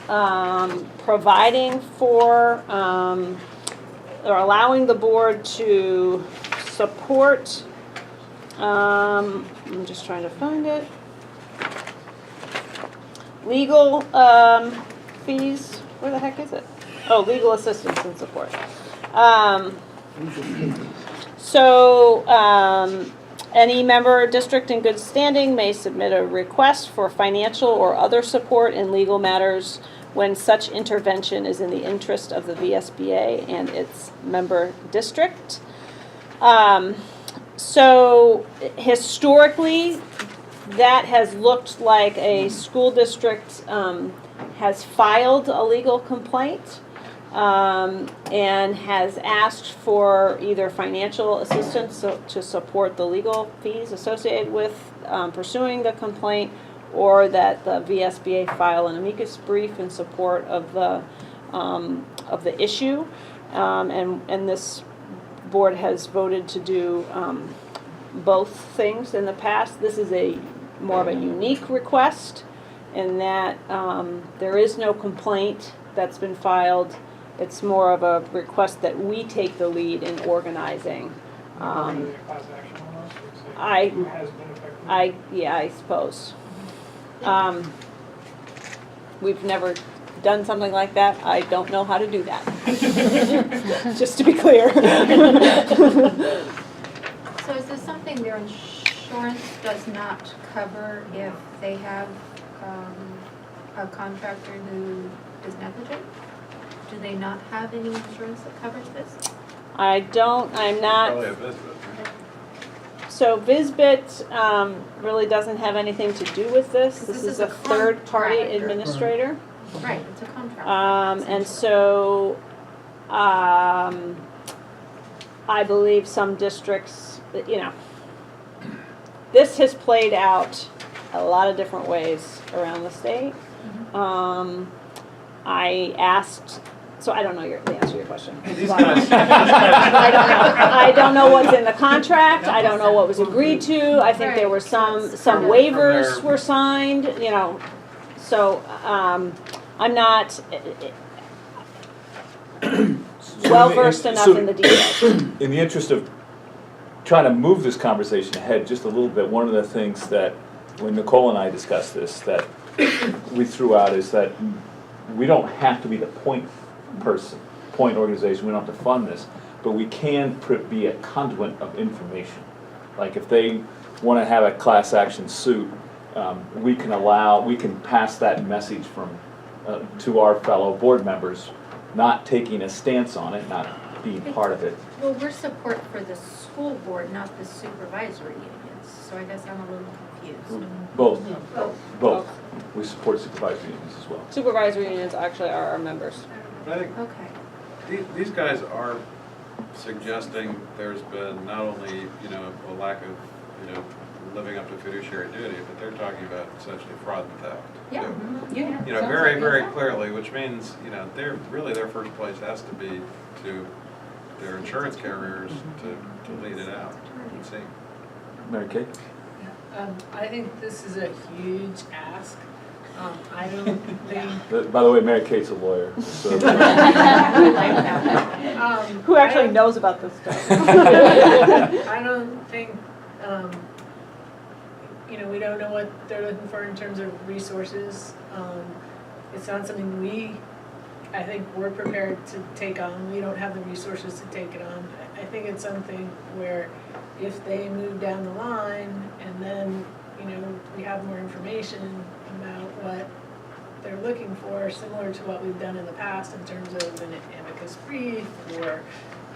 providing for or allowing the board to support I'm just trying to find it. Legal, fees, where the heck is it? Oh, legal assistance and support. Any member or district in good standing may submit a request for financial or other support in legal matters when such intervention is in the interest of the VSBA and its member district. So historically, that has looked like a school district has filed a legal complaint and has asked for either financial assistance to support the legal fees associated with pursuing the complaint, or that the VSBA file an amicus brief in support of the issue, and this board has voted to do both things in the past. This is a more of a unique request in that there is no complaint that's been filed. It's more of a request that we take the lead in organizing. I suppose. We've never done something like that. I don't know how to do that. Just to be clear. So is this something their insurance does not cover if they have a contractor who is negligent? Do they not have any insurance that covers this? I'm not. Probably a VSBA. So VSBA really doesn't have anything to do with this. This is a third-party contractor. administrator. Right, it's a contract. And so, I believe some districts, this has played out a lot of different ways around the state. I asked, so I don't know the answer to your question. I don't know what's in the contract. I don't know what was agreed to. I think there were some waivers were signed, so, I'm not well-versed enough in the details. In the interest of trying to move this conversation ahead just a little bit, one of the things that, when Nicole and I discussed this, that we threw out is that we don't have to be the point organization, we don't have to fund this, but we can be a conduit of information. Like if they want to have a class action suit, we can pass that message to our fellow board members, not taking a stance on it, not being part of it. Well, we're support for the school board, not the supervisory unions, so I guess I'm a little confused. Both. We support supervisory unions as well. Supervisory unions actually are our members. But I think Okay. these guys are suggesting there's been not only, a lack of, living up to fiduciary duty, but they're talking about essentially fraud and theft. Yeah. too. Very, very clearly, which means, their first place has to be to their insurance carriers to lead it out, it would seem. Mary Kay? I think this is a huge ask. I don't think. By the way, Mary Kay's a lawyer. So. Who actually knows about this stuff? I don't think, we don't know what they're looking for in terms of resources. It's not something I think we're prepared to take on. We don't have the resources to take it on. I think it's something where if they move down the line and then, we have more information about what they're looking for, similar to what we've done in the past in terms of an amicus brief, or,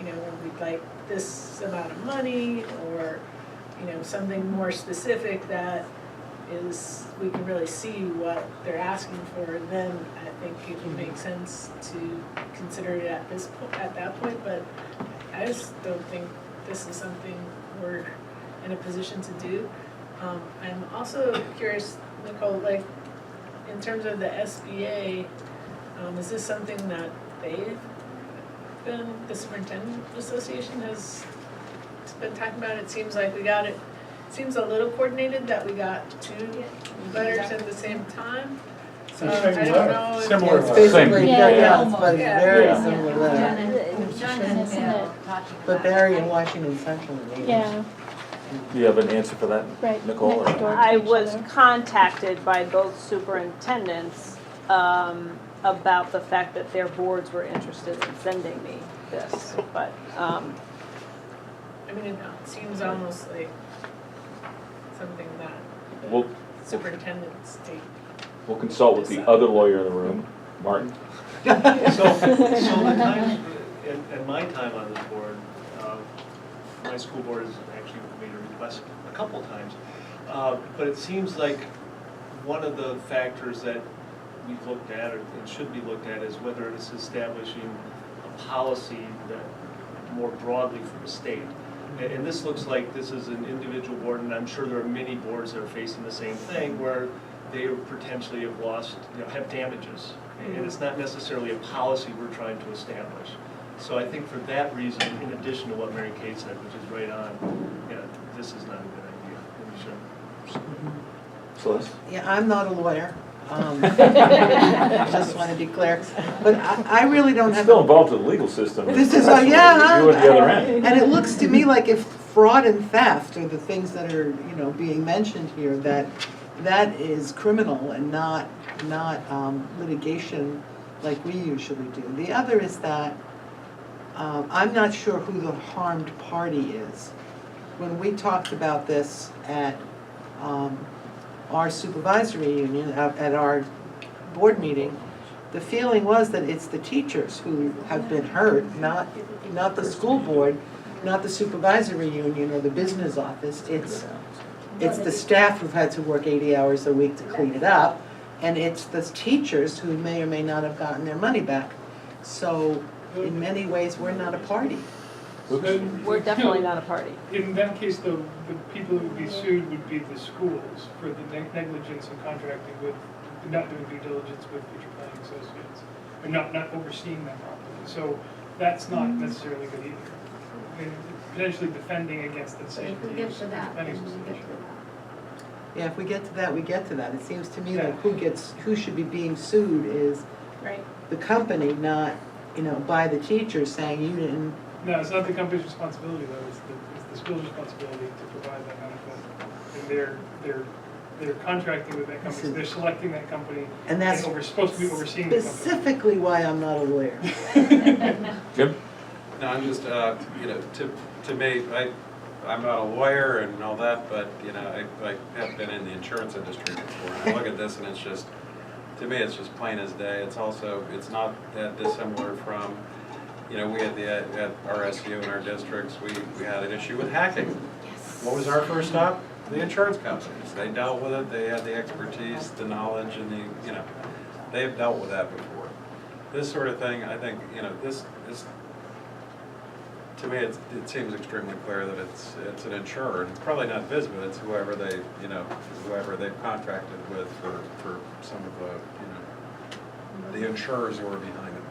we'd like this amount of money, or, something more specific that is, we can really see what they're asking for, then I think it would make sense to consider it at that point, but I just don't think this is something we're in a position to do. I'm also curious, Nicole, in terms of the SBA, is this something that the Superintendent Association has been talking about? It seems like seems a little coordinated that we got two letters at the same time. I don't know. Similar. It's basically, but Yeah. very Yeah. similar letter. But Barry and Washington Central. Yeah. Do you have an answer for that, Right, Nicole? or- next door. I each was other. contacted by both superintendents about the fact that their boards were interested in sending me this, but, I mean, it seems almost like something that We'll, superintendents take. we'll consult with the other lawyer in the room, Martin. So the time, in my time on this board, my school board has actually made a request a couple of times. But it seems like one of the factors that we've looked at, and should be looked at, is whether it's establishing a policy that more broadly for the state. And this looks like this is an individual board, and I'm sure there are many boards that are facing the same thing, where they potentially have lost, have damages. And it's not necessarily a policy we're trying to establish. So I think for that reason, in addition to what Mary Kate said, which is right on, this is not a good idea. And we should. Celeste? Yeah, I'm not a lawyer. Just want to be clear. But I really don't have. Still involved in the legal system. This is, professionally. yeah. You at the other end. And it looks to me like if fraud and theft are the things that are, being mentioned here, that is criminal and not litigation like we usually do. The other is that I'm not sure who the harmed party is. When we talked about this at our supervisory union, at our board meeting, the feeling was that it's the teachers who have been hurt, not the school board, not the supervisory union or the business office. It's the staff who've had to work 80 hours a week to clean it up, and it's the teachers who may or may not have gotten their money back. So in many ways, we're not a party. we're definitely not a party. In that case, though, the people who would be sued would be the schools for the negligence in contracting with, not doing due diligence with future planning associates, or not overseeing them properly. So that's not necessarily good either. I mean, potentially defending against the same If we get use to of that, planning then we get association. to that. Yeah, if we get to that, we get to that. It seems to me like who should be being sued is Right. the company, not, by the teachers saying you didn't. No, it's not the company's responsibility though, it's the school's responsibility to provide that benefit. And they're contracting with that company, so they're selecting that company. And that's we're supposed to be overseeing the company. specifically why I'm not a lawyer. Jim? No, I'm just, to me, I'm not a lawyer and all that, but, I have been in the insurance industry before, and I look at this and it's just, to me, it's just plain as day. It's also, it's not that dissimilar from, we had at RSU in our districts, we had an issue with hacking. What was our first stop? The insurance companies. They dealt with it, they had the expertise, the knowledge, and they've dealt with that before. This sort of thing, I think, this to me, it seems extremely clear that it's an insurer. It's probably not VSBA, it's whoever they've contracted with for some of the insurers who are behind it.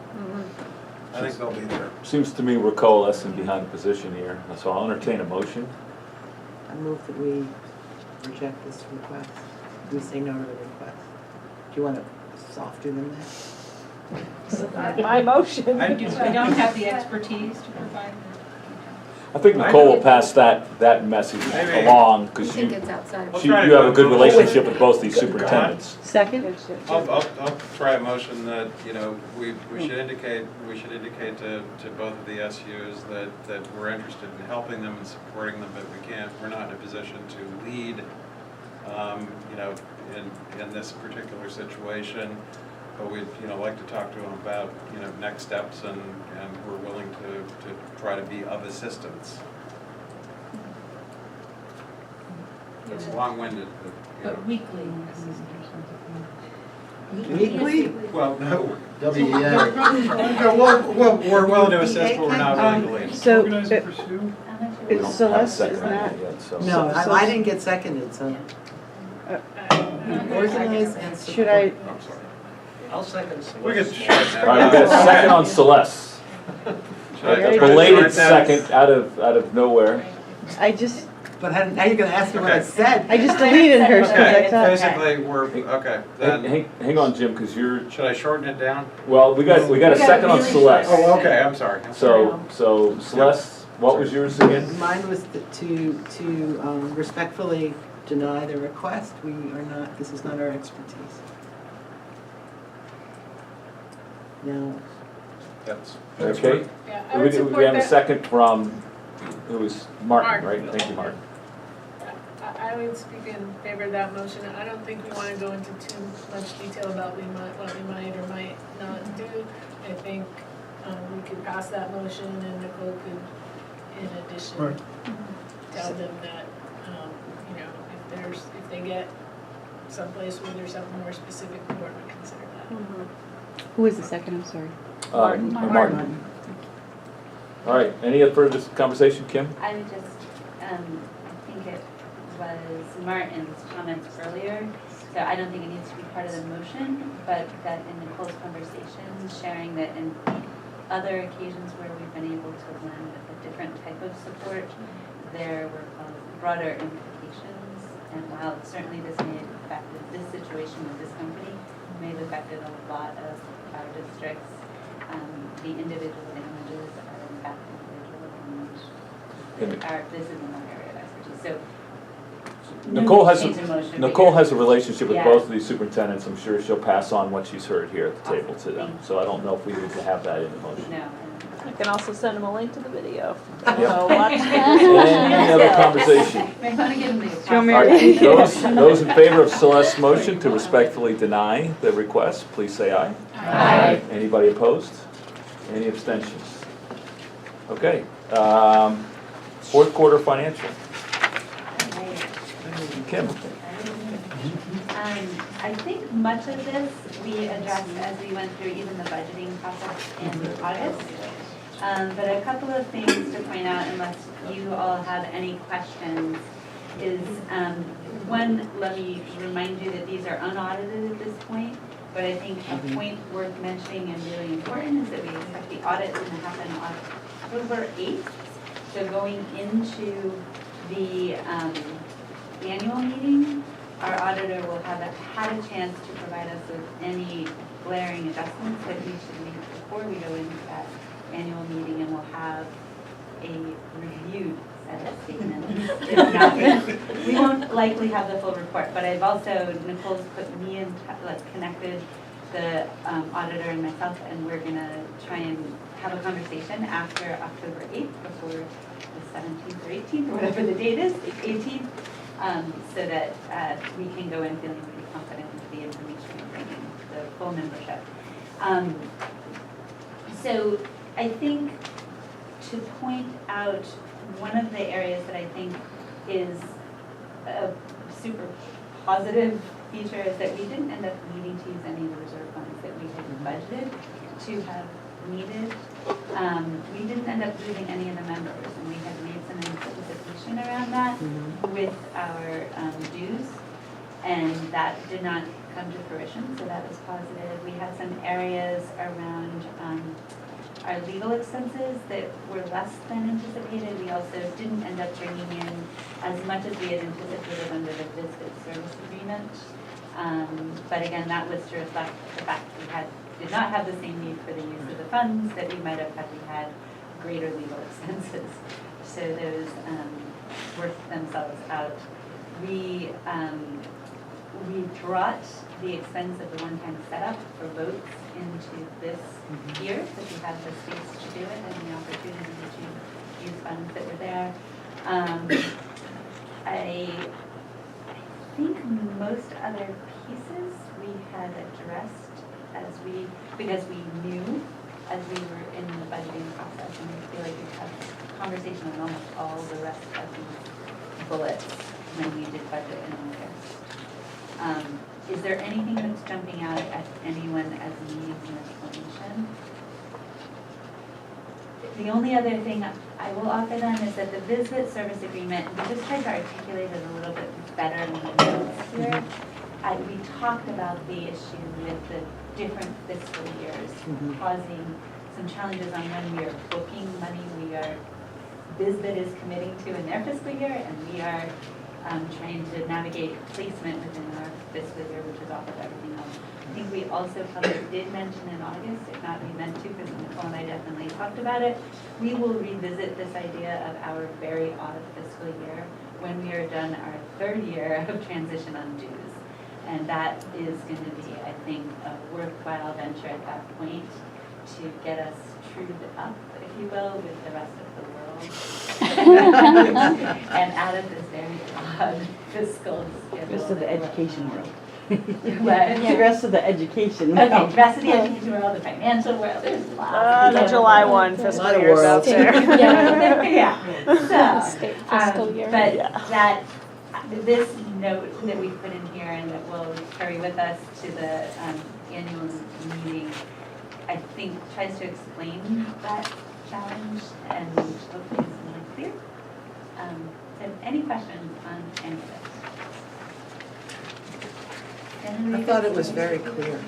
I think they'll be there. Seems to me we're coalescing behind the position here, so I'll entertain a motion. I move that we reject this request. We say no to the request. Do you want it softer than that? My motion. We don't have the expertise to provide I think Nicole will pass that message Maybe. along, I because think you it's outside of. you have a good relationship with both these superintendents. Second? I'll try a motion that, we should indicate to both of the SUs that we're interested in helping them and supporting them, but we're not in a position to lead, in this particular situation. But we'd, like to talk to them about, next steps, and we're willing to try to be of assistance. It's long-winded, but weekly. Weekly? Well, no. Well, We're willing to assist, but we're not willing to lead. So, Organize and pursue. We don't have a Celeste, second is on that? that yet, so. No, I didn't get seconded, so. Organize and support. Should I, I'm sorry. I'll second. We could shorten All right, we got a second on Celeste. Okay. Belated second out of nowhere. I just, But now you're gonna ask me what I Okay. said. I just deleted hers because I Okay, thought, basically, okay, then, Hang on, Jim, because you're, should I shorten it down? well, we got a second on Celeste. Oh, okay, I'm sorry. So Celeste What was yours again? Mine was to respectfully deny the request. We are not, this is not our expertise. No. That's. Okay. Yeah, I would support We have a that. second from, it was Martin, Martin. right? Thank you, Martin. I would speak in favor of that motion. I don't think we want to go into too much detail about what we might or might not do. I think we could pass that motion and Nicole could, in addition, Right. tell them that, if they get someplace where there's something more specific, the board would consider that. Who was the second, I'm sorry? Martin. All right, any further conversation, Kim? I would just, I think it was Martin's comments earlier, so I don't think it needs to be part of the motion, but that in Nicole's conversation, sharing that in other occasions where we've been able to lend a different type of support, there were broader implications. And while certainly this may have affected this situation with this company, may have affected a lot of our districts, the individual damages are in fact individual, and this is not area of expertise. So Nicole has a relationship with Yeah. both of these superintendents. I'm sure she'll pass on what she's heard here at the table to them. So I don't know if we need to have that in the motion. No. I can also send them a link to the video. Yep. So watch Any other conversation? I want to give them the All right, those in favor of Celeste's motion to respectfully deny the request, please say aye. Aye. Anybody opposed? Any abstentions? Okay, fourth quarter financial. Kim? I think much of this we addressed as we went through even the budgeting process in August. But a couple of things to point out, unless you all have any questions, is one, let me remind you that these are unaudited at this point, but I think a point worth mentioning and really important is that we expect the audit is going to happen on October 8th. So going into the annual meeting, our auditor will have had a chance to provide us with any glaring adjustments that we should make before we go into that annual meeting, and we'll have a reviewed set of statements. If not, we won't likely have the full report, but I've also, Nicole's put me in, connected the auditor and myself, and we're gonna try and have a conversation after October 8th, before the 17th or 18th, or whatever the date is, 18th, so that we can go in feeling pretty confident with the information we're bringing, the full membership. So I think to point out one of the areas that I think is a super positive feature is that we didn't end up needing to use any of the reserve funds that we had budgeted to have needed. We didn't end up losing any of the members, and we had made some anticipation around that with our dues, and that did not come to fruition, so that was positive. We had some areas around our legal expenses that were less than anticipated. We also didn't end up bringing in as much as we had anticipated under the VSBA service agreement. But again, that was to reflect the fact that we did not have the same need for the use of the funds that we might have had we had greater legal expenses. So those worked themselves out. We brought the expense of the one-time setup for votes into this year, so we have the space to do it and the opportunity to use funds that were there. I think most other pieces we had addressed because we knew as we were in the budgeting process, and we feel like we had a conversation on almost all the rest of these bullets when we did budget in August. Is there anything that's jumping out at anyone as needs an explanation? The only other thing I will offer then is that the VSBA service agreement, we just tried to articulate it a little bit better in the notes here. We talked about the issue with the different fiscal years causing some challenges on when we are booking money VSBA is committing to in their fiscal year, and we are trying to navigate placement within our fiscal year, which is off of everything else think we also probably did mention in August, if not we meant to, because Nicole and I definitely talked about it, we will revisit this idea of our very odd fiscal year when we are done our third year of transition on dues. And that is going to be, I think, a worthwhile venture at that point to get us trued up, if you will, with the rest of the world. And out of this very odd fiscal schedule. Rest of the education world. What? The rest of the education. Okay, the rest of the education world, the financial world, there's lots. The July 1 fiscal year's out there. Yeah. State fiscal year. But Yeah. that, this note that we put in here and that we'll carry with us to the annual meeting, I think tries to explain that challenge and hopefully is really clear. So any questions on any of it? I thought it was very clear.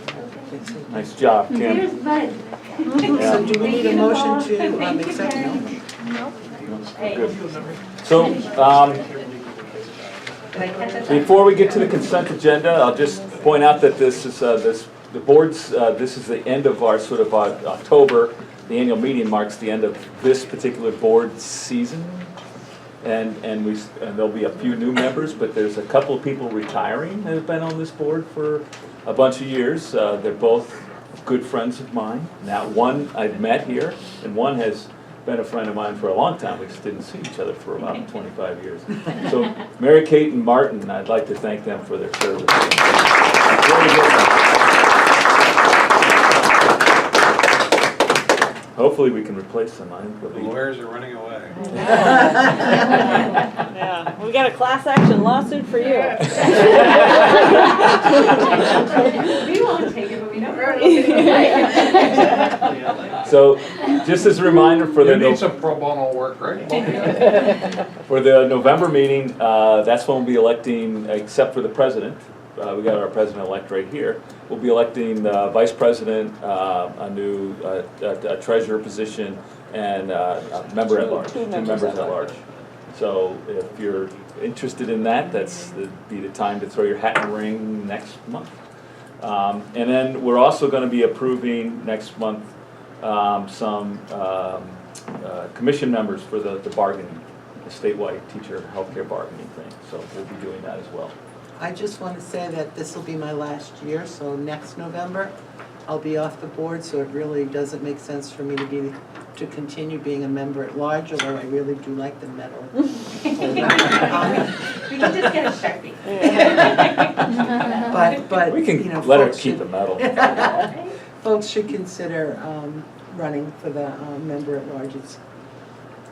Nice job, Here's Kim. Bud. So do we need a motion to Thank you, accept? Karen. No? So, Did I catch it? before we get to the consent agenda, I'll just point out that this is, the board's, this is the end of our sort of October. The annual meeting marks the end of this particular board season. And there'll be a few new members, but there's a couple of people retiring that have been on this board for a bunch of years. They're both good friends of mine. Now, one I've met here, and one has been a friend of mine for a long time. We just didn't see each other for about 25 years. So Mary Kate and Martin, I'd like to thank them for their service. Very good. Hopefully we can replace them. The lawyers are running away. Yeah, we got a class action lawsuit for you. We won't take it, but we know. So, just as a reminder for You the need some pro bono work, right? for the November meeting, that's when we'll be electing, except for the president. We got our president-elect right here. We'll be electing the vice president, a new a treasurer position, and a member at large, two members at large. So if you're interested in that, that'd be the time to throw your hat in the ring next month. And then we're also going to be approving next month some commission members for the bargaining, the statewide teacher healthcare bargaining thing. So we'll be doing that as well. I just want to say that this will be my last year, so next November, I'll be off the board, so it really doesn't make sense for me to continue being a member at large, although I really do like the medal. We can just get a Sharpie. But, We can you know, let her folks keep should- the medal. Folks should consider running for the member at large.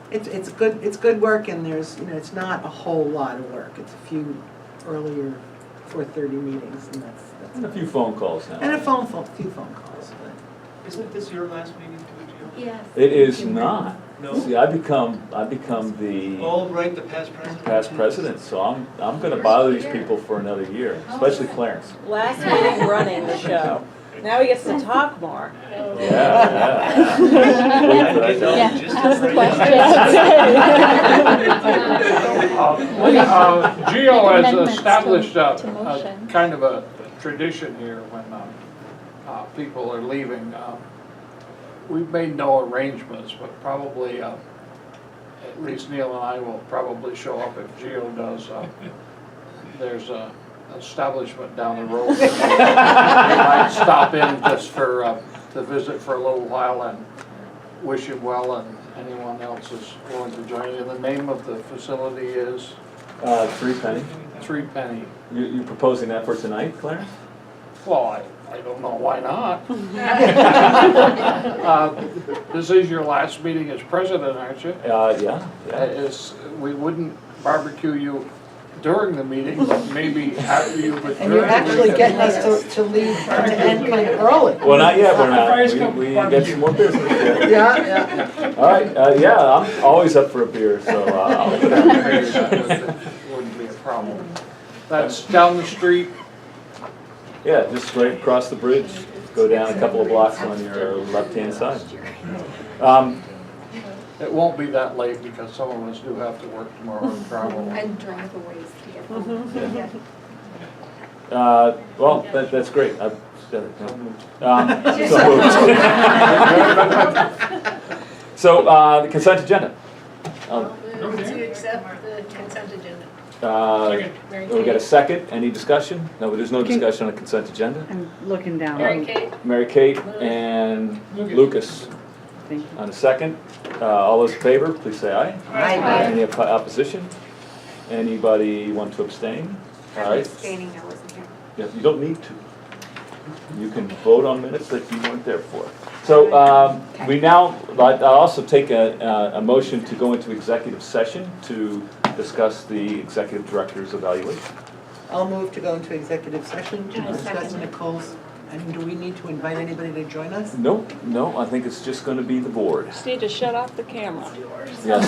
It's good work, and there's, it's not a whole lot of work. It's a few earlier 4:30 meetings, and that's And a few phone calls now. and a few phone calls, but. Isn't this your last meeting too, Gio? Yes. It is not. No? See, I become the Oh, right, the past president. past president, so I'm going to bother these people for another year, especially Clarence. Last meeting running the show. Now he gets to talk more. Yeah. Wait, did I tell you? Yeah, ask the Gio has Amendments established to a motion. kind of a tradition here when people are leaving. We've made no arrangements, but probably, at least Neil and I will probably show up if Gio does. There's a establishment down the road. We might stop in just for, to visit for a little while and wish him well, and anyone else is willing to join. And the name of the facility is? 3 Penny. 3 Penny. You proposing that for tonight, Clarence? Well, I don't know why not. This is your last meeting as president, aren't you? Yeah. We wouldn't barbecue you during the meeting, but maybe after you return. And you're actually getting us to leave, to end kind of early. Well, not yet, we're not. We got some more business yet. Yeah. All right, yeah, I'm always up for a beer, so I'll put that in That wouldn't be a problem. That's down the street. Yeah, just right across the bridge. Go down a couple of blocks on your left-hand side. It won't be that late because some of us do have to work tomorrow and travel. And drive a ways to get home. Well, that's great. So, the consent agenda. Move to accept the consent agenda. Mary We got a Kate. second, any discussion? No, there's no Can- discussion on the consent agenda. I'm looking down. Mary Kate? Mary Kate and Lucas Thank you. on a second. All those in favor, please say aye. Aye. Any opposition? Anybody want to abstain? All right. Abstaining, I wasn't here. Yeah, you don't need to. You can vote on minutes that you weren't there for. So we now, I'll also take a motion to go into executive session to discuss the executive director's evaluation. I'll move to go into executive session to I'll discuss second it. Nicole's, and do we need to invite anybody to join us? No, I think it's just going to be the board. Just need to shut off the camera. Yes.